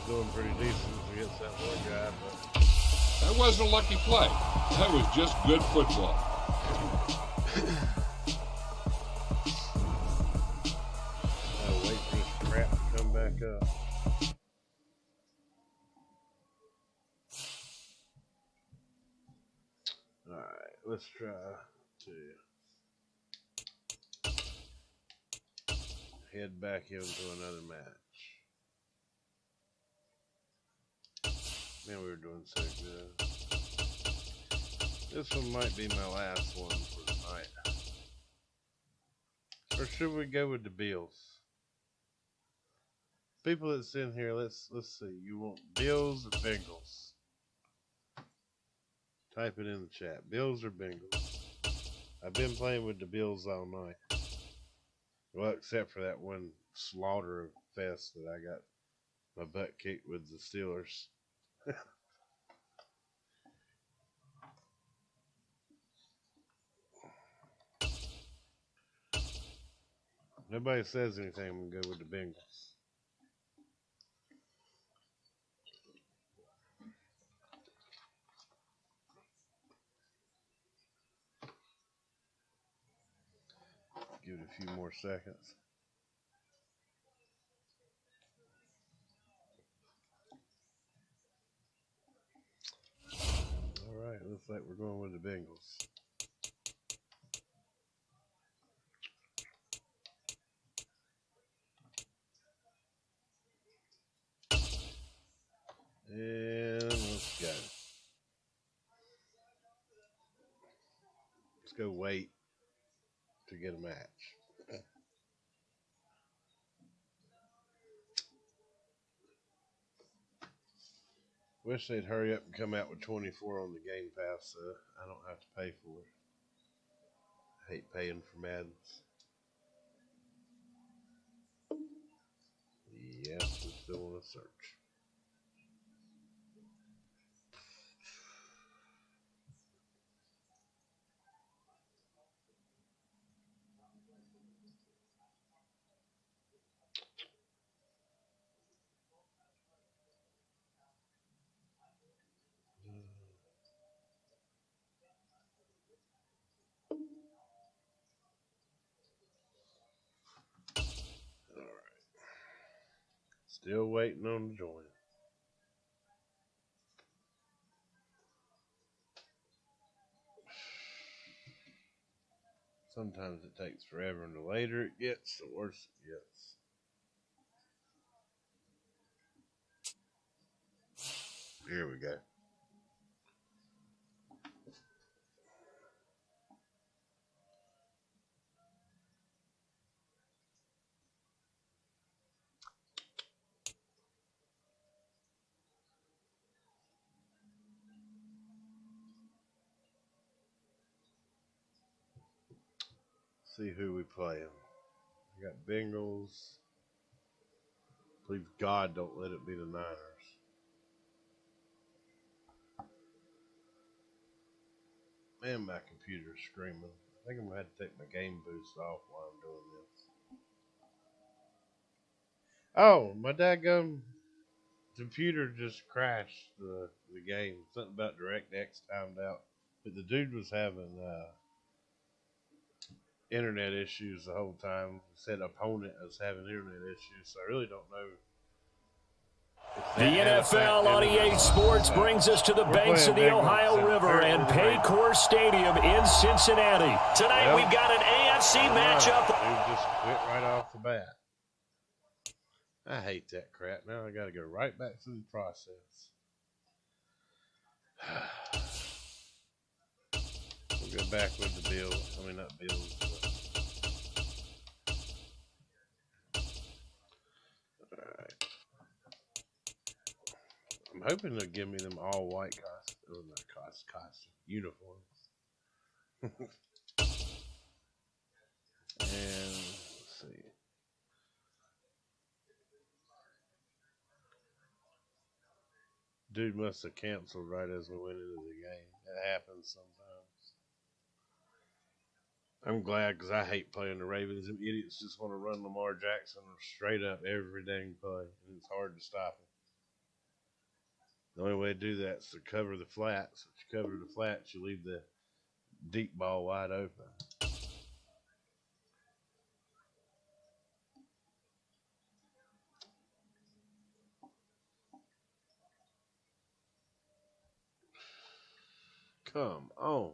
doing pretty decent against that one guy, but That wasn't a lucky play. That was just good football. I'll wait for this crap to come back up. Alright, let's try to head back into another match. Man, we were doing so good. This one might be my last one for tonight. Or should we go with the Bills? People that's in here, let's see. You want Bills or Bengals? Type it in the chat. Bills or Bengals? I've been playing with the Bills all night. Well, except for that one slaughter fest that I got my butt kicked with the Steelers. Nobody says anything, I'm going to go with the Bengals. Give it a few more seconds. Alright, looks like we're going with the Bengals. And let's go. Let's go wait to get a match. Wish they'd hurry up and come out with 24 on the Game Pass so I don't have to pay for it. I hate paying for Maddens. Yes, we still want to search. Alright. Still waiting on the join. Sometimes it takes forever, and the later it gets, the worse it gets. Here we go. See who we playing. We got Bengals. Please God, don't let it be the Niners. Man, my computer's screaming. I think I'm going to have to take my game boost off while I'm doing this. Oh, my daggum computer just crashed the game. Something about DirectX timed out. But the dude was having internet issues the whole time. Said opponent was having internet issues, so I really don't know. The NFL on EA Sports brings us to the banks of the Ohio River and Paycor Stadium in Cincinnati. Tonight we've got an AFC matchup. Dude just quit right off the bat. I hate that crap. Now I got to go right back through the process. We'll go back with the Bills. I mean, not Bills. All right. I'm hoping they'll give me them all white costume uniforms. And let's see. Dude must have canceled right as we went into the game. That happens sometimes. I'm glad because I hate playing the Ravens. Them idiots just want to run Lamar Jackson straight up every dang play, and it's hard to stop him. The only way to do that is to cover the flats. If you cover the flats, you leave the deep ball wide open. Come on.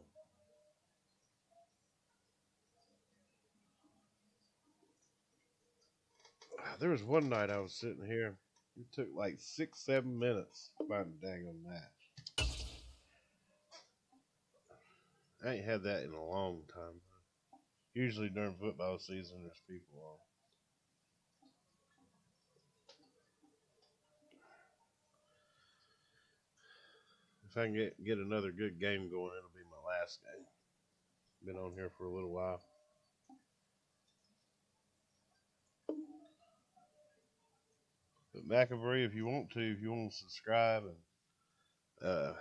There was one night I was sitting here. It took like 6-7 minutes to find a dang on match. I ain't had that in a long time. Usually during football season, there's people on. If I can get another good game going, it'll be my last game. Been on here for a little while. But McAvoy, if you want to subscribe, and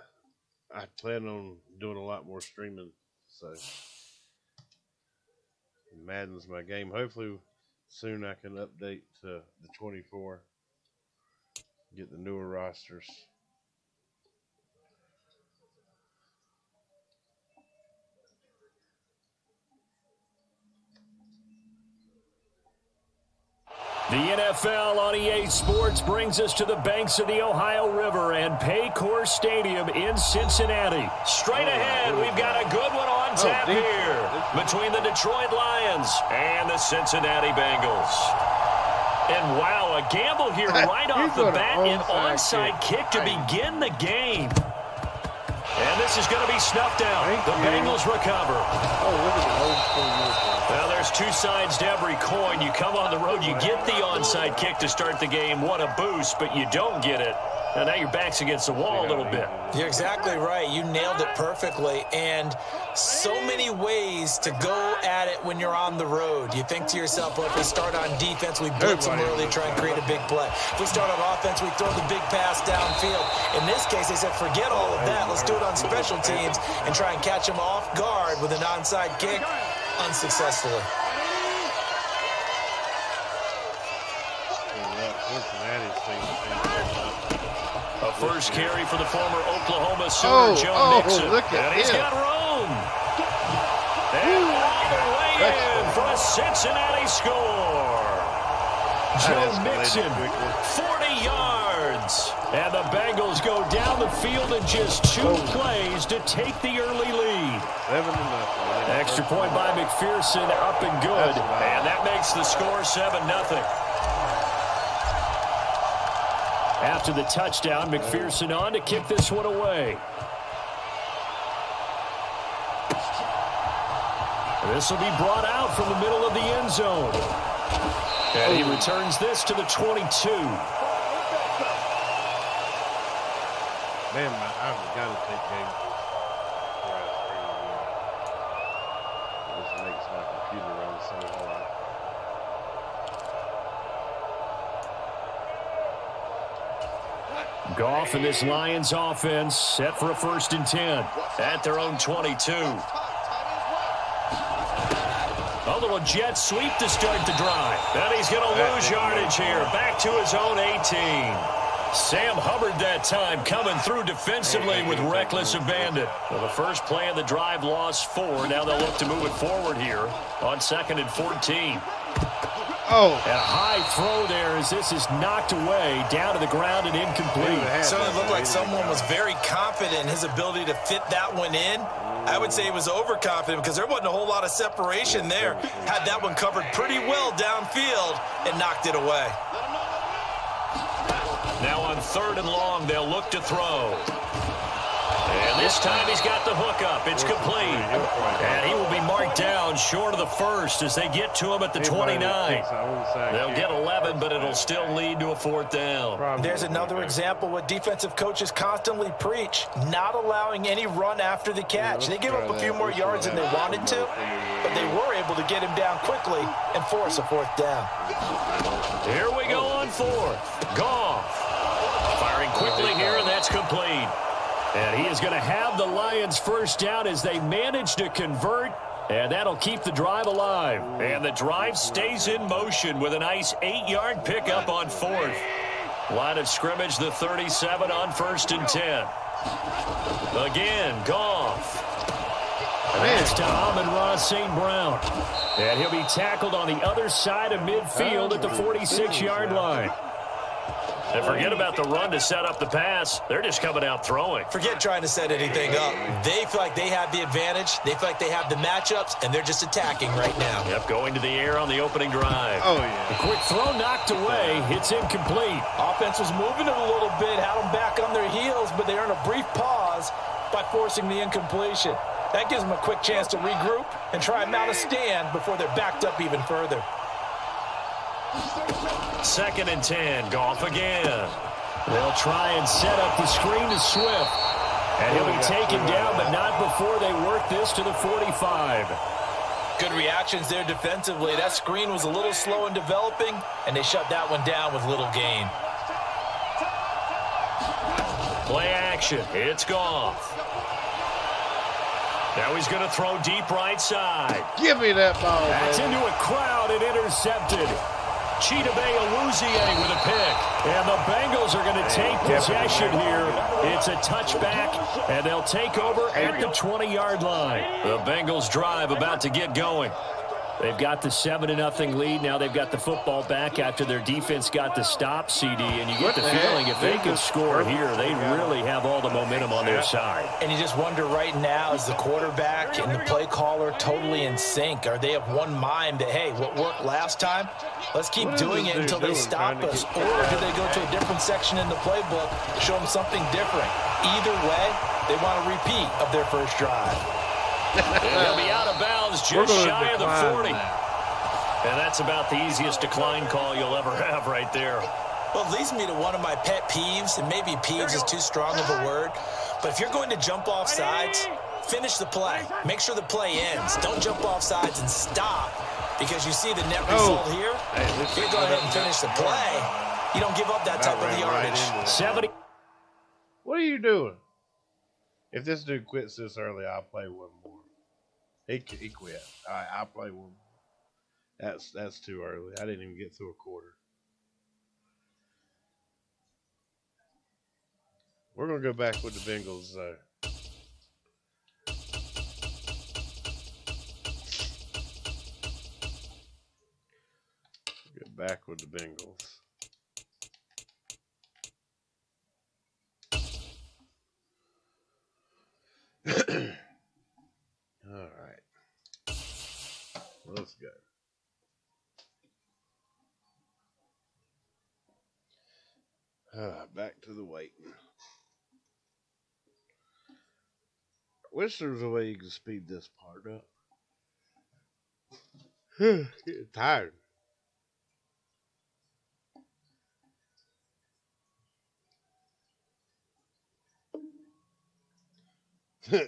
I plan on doing a lot more streaming. So Madden's my game. Hopefully soon I can update to the 24. Get the newer rosters. The NFL on EA Sports brings us to the banks of the Ohio River and Paycor Stadium in Cincinnati. Straight ahead, we've got a good one on tap here between the Detroit Lions and the Cincinnati Bengals. And wow, a gamble here right off the bat, an onside kick to begin the game. And this is going to be snuffed out. The Bengals recover. Oh, look at the old school. Well, there's two sides to every coin. You come on the road, you get the onside kick to start the game. What a boost, but you don't get it. And now your back's against the wall a little bit. You're exactly right. You nailed it perfectly. And so many ways to go at it when you're on the road. You think to yourself, well, if we start on defense, we blitz them early, try and create a big play. If we start on offense, we throw the big pass downfield. In this case, they said, forget all of that. Let's do it on special teams and try and catch them off guard with an onside kick unsuccessfully. A first carry for the former Oklahoma Sooner, Joe Mixon. And he's got room. And all the way in for a Cincinnati score. Joe Mixon, 40 yards. And the Bengals go down the field in just 2 plays to take the early lead. 7-0. Extra point by McPherson, up and good. And that makes the score 7-0. After the touchdown, McPherson on to kick this one away. This will be brought out from the middle of the end zone. And he returns this to the 22. Man, I've got to take games before I stream again. This makes my computer run so hard. Goff and this Lions offense set for a 1st and 10 at their own 22. A little jet sweep to start the drive. And he's going to lose yardage here. Back to his own 18. Sam Hubbard that time coming through defensively with reckless abandon. Well, the first play of the drive lost 4. Now they'll look to move it forward here on 2nd and 14. Oh. And a high throw there as this is knocked away down to the ground and incomplete. Certainly looked like someone was very confident in his ability to fit that one in. I would say he was overconfident because there wasn't a whole lot of separation there. Had that one covered pretty well downfield and knocked it away. Now on 3rd and long, they'll look to throw. And this time he's got the hook up. It's complete. And he will be marked down short of the 1st as they get to him at the 29. They'll get 11, but it'll still lead to a 4th down. There's another example what defensive coaches constantly preach, not allowing any run after the catch. They gave up a few more yards than they wanted to, but they were able to get him down quickly and force a 4th down. Here we go on 4th. Goff firing quickly here, and that's complete. And he is going to have the Lions 1st down as they manage to convert, and that'll keep the drive alive. And the drive stays in motion with a nice 8-yard pickup on 4th. Line of scrimmage, the 37 on 1st and 10. Again, Goff. That's to Amon-Ra St. Brown. And he'll be tackled on the other side of midfield at the 46-yard line. And forget about the run to set up the pass. They're just coming out throwing. Forget trying to set anything up. They feel like they have the advantage. They feel like they have the matchups, and they're just attacking right now. Yep, going to the air on the opening drive. Oh, yeah. A quick throw knocked away. It's incomplete. Offense was moving it a little bit, had them back on their heels, but they earned a brief pause by forcing the incompletion. That gives them a quick chance to regroup and try and mount a stand before they're backed up even further. 2nd and 10, Goff again. They'll try and set up the screen to Swift. And he'll be taken down, but not before they work this to the 45. Good reactions there defensively. That screen was a little slow in developing, and they shut that one down with little gain. Play action. It's Goff. Now he's going to throw deep right side. Give me that ball, That's man. into a crowd and intercepted. Chidobe Awuzie with a pick. And the Bengals are going to take possession here. It's a touchback, and they'll take over at the 20-yard line. The Bengals drive about to get going. They've got the 7-0 lead. Now they've got the football back after their defense got the stop, CD. And you get the feeling if they can score here, they really have all the momentum on their side. And you just wonder right now, is the quarterback and the play caller totally in sync? Are they of one mind that, hey, what worked last time, let's keep doing it until they stop us? Or do they go to a different section in the playbook, show them something different? Either way, they want a repeat of their first drive. He'll be out of bounds just shy of the 40. And that's about the easiest decline call you'll ever have right there. Well, it leads me to one of my pet peeves, and maybe peeves is too strong of a word, but if you're going to jump off sides, finish the play. Make sure the play ends. Don't jump off sides and stop, because you see the net result here. If you go ahead and finish the play, you don't give up that type of yardage. 70. What are you doing? If this dude quits this early, I'll play one more. He quit. All right, I'll play one. That's too early. I didn't even get through a quarter. We're going to go back with the Bengals, though. Go back with the Bengals. All right. Let's go. Back to the waiting. I wish there was a way you could speed this part up. Getting tired.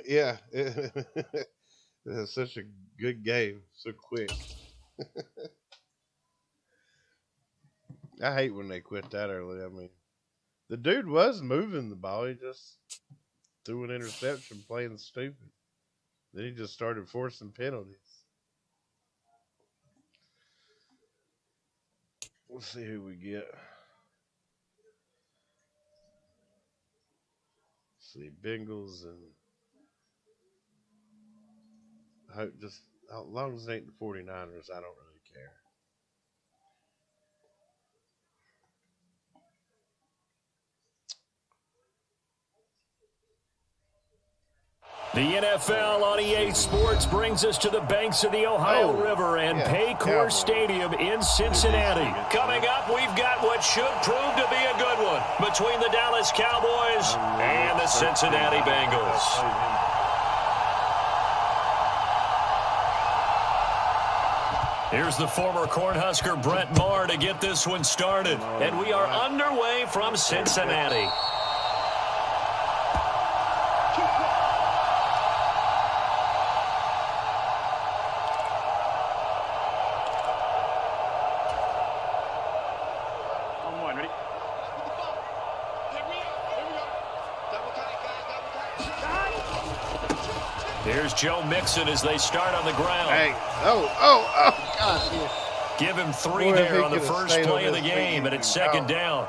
Yeah. It's such a good game. So quick. I hate when they quit that early. I mean, the dude was moving the ball. He just threw an interception playing stupid. Then he just started forcing penalties. We'll see who we get. Let's see, Bengals and I hope just as long as it ain't the 49ers, I don't really care. The NFL on EA Sports brings us to the banks of the Ohio River and Paycor Stadium in Cincinnati. Coming up, we've got what should prove to be a good one between the Dallas Cowboys and the Cincinnati Bengals. Here's the former Cornhusker Brett Maher to get this one started. And we are underway from Cincinnati. Here's Joe Mixon as they start on the ground. Hey, gosh. Give him three there on the first play of the game, and it's second down.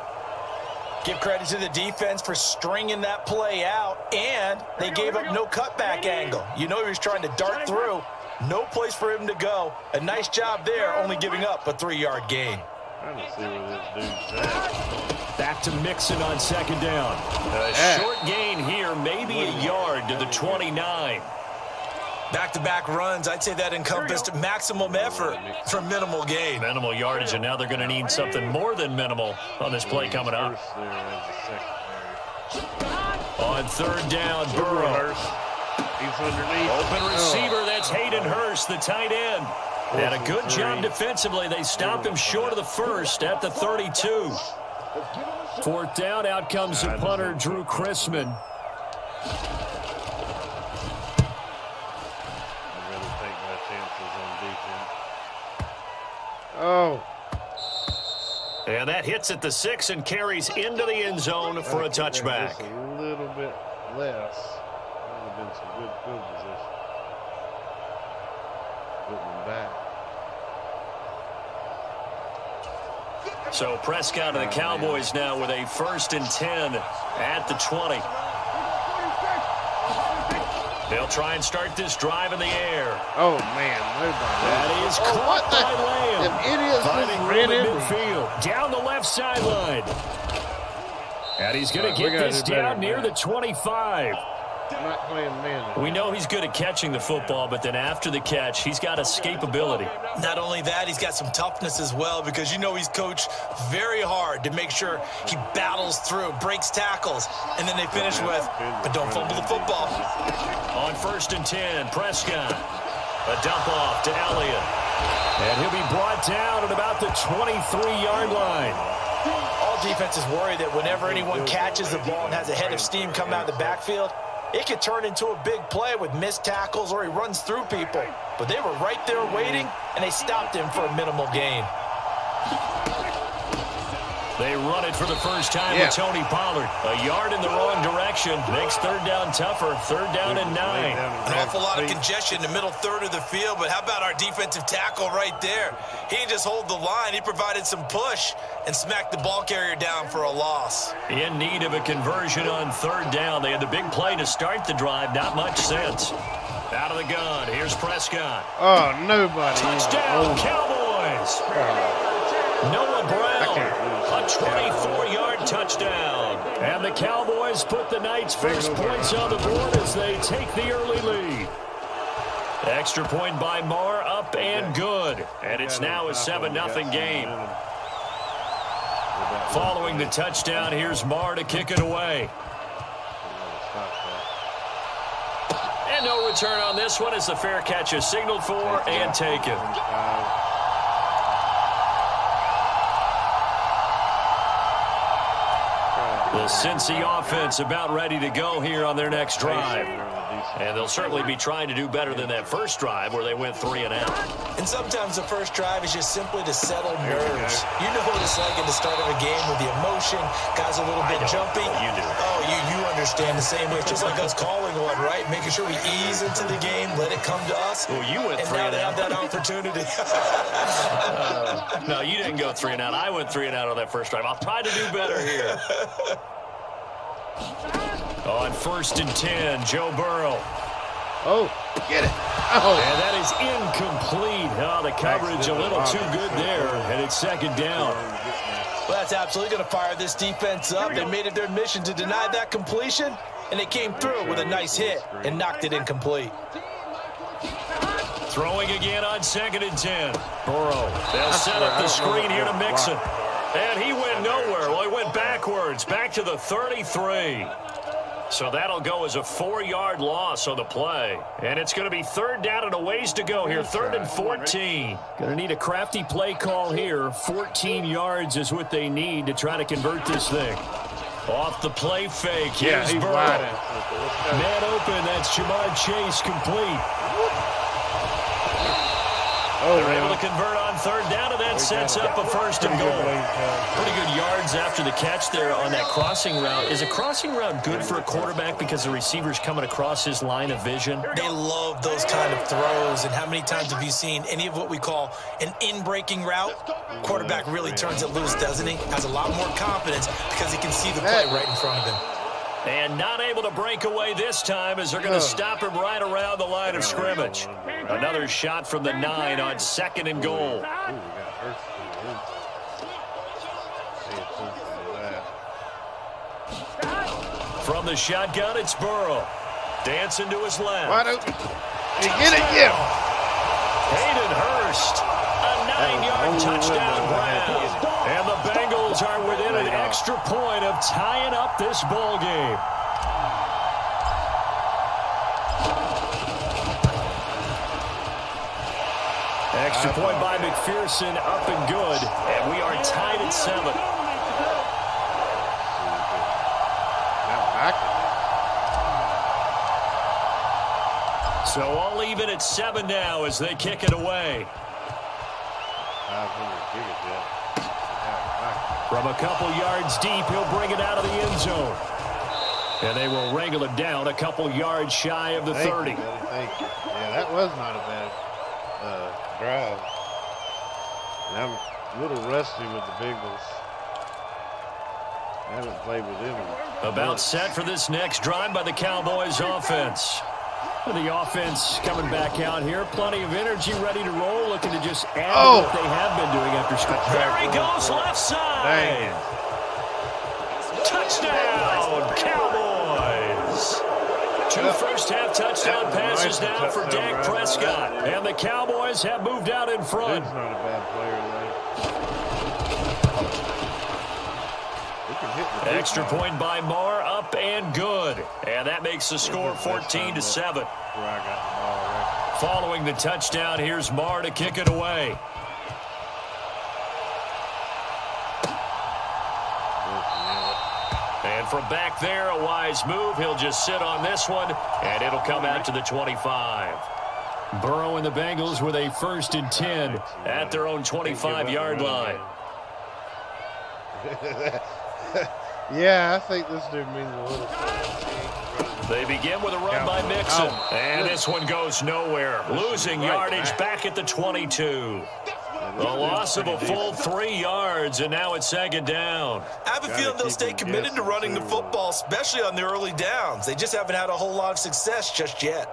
Give credit to the defense for stringing that play out, and they gave up no cutback angle. You know he was trying to dart through. No place for him to go. A nice job there, only giving up a 3-yard gain. Trying to see where this dude's at. Back to Mixon on second down. A short gain here, maybe a yard to the 29. Back-to-back runs, I'd say that encompassed maximum effort for minimal gain. Minimal yardage, and now they're going to need something more than minimal on this play coming up. On third down, Burrow. He's underneath. Open receiver, that's Hayden Hurst, the tight end. And a good job defensively. They stopped him short of the first at the 32. Fourth down, out comes the punter, Drew Chrisman. Oh. And that hits at the 6 and carries into the end zone for a touchback. Just a little bit less. That would have been some good field position. Putting back. So Prescott and the Cowboys now with a 1st and 10 at the 20. They'll try and start this drive in the air. Oh, man. That is caught by Lamb. Them idiots Finding just room ran at into midfield. Down the left sideline. And he's going to get this down near the 25. Not playing man. We know he's good at catching the football, but then after the catch, he's got escapability. Not only that, he's got some toughness as well, because you know he's coached very hard to make sure he battles through, breaks tackles, and then they finish with, but don't fumble the football. On 1st and 10, Prescott. A dump off to Elliott. And he'll be brought down at about the 23-yard line. All defenses worry that whenever anyone catches the ball and has a head of steam come out of the backfield, it could turn into a big play with missed tackles or he runs through people. But they were right there waiting, and they stopped him for a minimal gain. They run it for the first time with Tony Pollard. A yard in the wrong direction. Makes third down tougher. Third down and 9. An awful lot of congestion in the middle third of the field, but how about our defensive tackle right there? He didn't just hold the line. He provided some push and smacked the ball carrier down for a loss. In need of a conversion on third down. They had the big play to start the drive. Not much sense. Out of the gun. Here's Prescott. Oh, nobody. Touchdown, Cowboys. Noah Brown, a 24-yard touchdown. And the Cowboys put the Knights' first points on the board as they take the early lead. Extra point by Marr, up and good. And it's now a 7-0 game. Following the touchdown, here's Marr to kick it away. And no return on this one as the fair catch is signaled for and taken. The Cincy offense about ready to go here on their next drive. And they'll certainly be trying to do better than that first drive where they went 3 and out. And sometimes the first drive is just simply to settle nerves. You know what it's like at the start of a game with the emotion, guys a little bit jumpy. You do. Oh, you understand the same way. It's just like us calling one, right? Making sure we ease into the game, let it come to us. Well, you went 3 and and now out. they have that opportunity. No, you didn't go 3 and out. I went 3 and out on that first drive. I'll try to do better here. On 1st and 10, Joe Burrow. Oh, get it. Oh. And that is incomplete. Oh, the coverage a little too good there, and it's second down. Well, that's absolutely going to fire this defense up. They made it their mission to deny that completion, and they came through with a nice hit and knocked it incomplete. Throwing again on 2nd and 10. Burrow. They'll set up the screen here to Mixon. And he went nowhere. Well, he went backwards, back to the 33. So that'll go as a 4-yard loss on the play. And it's going to be third down and a ways to go here. 3rd and 14. Going to need a crafty play call here. 14 yards is what they need to try to convert this thing. Off the play fake. Here's Burrow. Man open. That's Jamar Chase complete. They're able to convert on third down, and that sets up a first and goal. Pretty good yards after the catch there on that crossing route. Is a crossing route good for a quarterback because the receiver's coming across his line of vision? They love those kind of throws. And how many times have you seen any of what we call an in-breaking route? Quarterback really turns it loose, doesn't he? Has a lot more confidence because he can see the play right in front of him. And not able to break away this time as they're going to stop him right around the line of scrimmage. Another shot from the 9 on second and goal. From the shotgun, it's Burrow. Dancing to his left. Wide open. You get it? Yeah. Hayden Hurst. A 9-yard touchdown grab. And the Bengals are within an extra point of tying up this ball game. Extra point by McPherson, up and good. And we are tied at 7. So all even at 7 now as they kick it away. From a couple yards deep, he'll bring it out of the end zone. And they will wrangle it down a couple yards shy of the 30. Thank you. Yeah, that was not a bad drive. And I'm a little rusty with the Bengals. I haven't played with them. About set for this next drive by the Cowboys offense. The offense coming back out here. Plenty of energy, ready to roll, looking to just add to what they have been doing after school. There he goes, left side. Touchdown, Cowboys. 2 first-half touchdown passes now for Dak Prescott. And the Cowboys have moved out in front. He's not a bad player, though. Extra point by Marr, up and good. And that makes the score 14-7. Following the touchdown, here's Marr to kick it away. And from back there, a wise move. He'll just sit on this one, and it'll come out to the 25. Burrow and the Bengals with a 1st and 10 at their own 25-yard line. Yeah, I think this dude means a little. They begin with a run by Mixon, and this one goes nowhere. Losing yardage back at the 22. The loss of a full 3 yards, and now it's 2nd down. I have a feeling they'll stay committed to running the football, especially on the early downs. They just haven't had a whole lot of success just yet.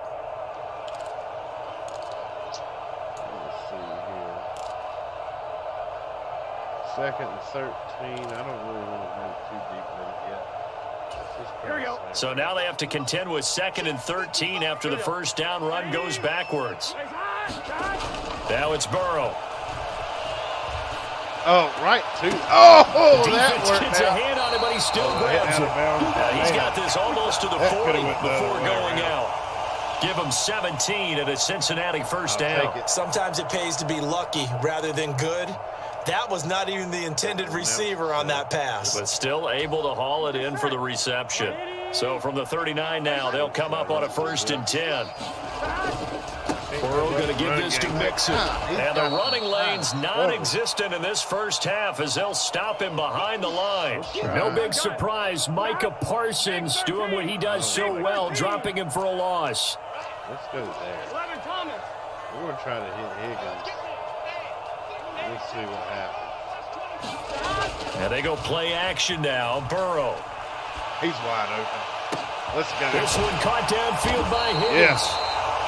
Let's see here. 2nd and 13. I don't really want to go too deep in it yet. Here we go. So now they have to contend with 2nd and 13 after the first down run goes backwards. Now it's Burrow. Oh, right to. Oh, defense gets a hand on it, but he still grabs it. He's got this almost to the 40 before going out. Give him 17 at a Cincinnati first down. Sometimes it pays to be lucky rather than good. That was not even the intended receiver on that pass. But still able to haul it in for the reception. So from the 39 now, they'll come up on a 1st and 10. Burrow going to give this to Mixon. And the running lane's non-existent in this first half as they'll stop him behind the line. No big surprise. Micah Parsons doing what he does so well, dropping him for a loss. Let's go there. We're going to try to hit Higgins. Let's see what happens. And they go play action now. Burrow. He's wide open. Let's go. This one caught downfield by Higgins. Yes.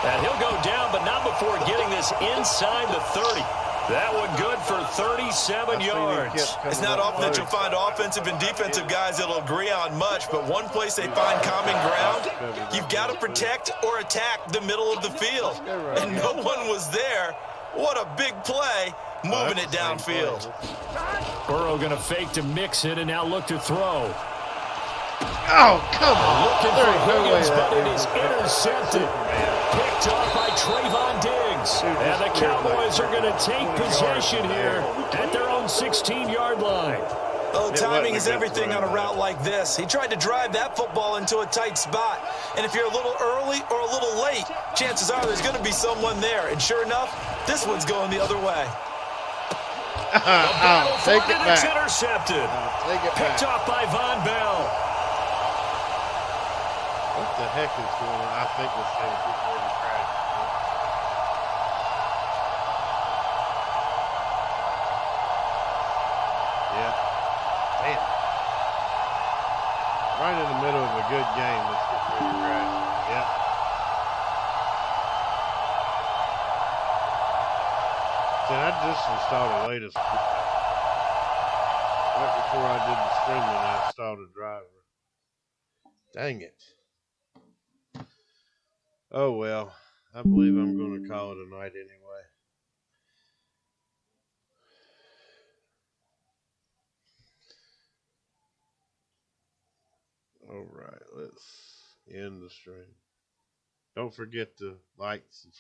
And he'll go down, but not before getting this inside the 30. That one good for 37 yards. It's not often that you'll find offensive and defensive guys that'll agree on much, but one place they find common ground, you've got to protect or attack the middle of the field. And no one was there. What a big play, moving it downfield. Burrow going to fake to mix it and now look to throw. Oh, come on. Looking for Higgins, but it is intercepted. Picked off by Trayvon Diggs. And the Cowboys are going to take possession here at their own 16-yard line. Oh, timing is everything on a route like this. He tried to drive that football into a tight spot. And if you're a little early or a little late, chances are there's going to be someone there. And sure enough, This one's going the other way. I'll take it It's back. intercepted. I'll take it Picked back. off by Von Bell. What the heck is going on? I think this thing's getting ready to crash. Yeah. Damn. Right in the middle of a good game, let's get ready to crash. Yep. See, I just installed the latest. Right before I did the streaming, I installed a driver. Dang it. Oh well, I believe I'm going to call it a night anyway. All right, let's end the stream. Don't forget to like, subscribe.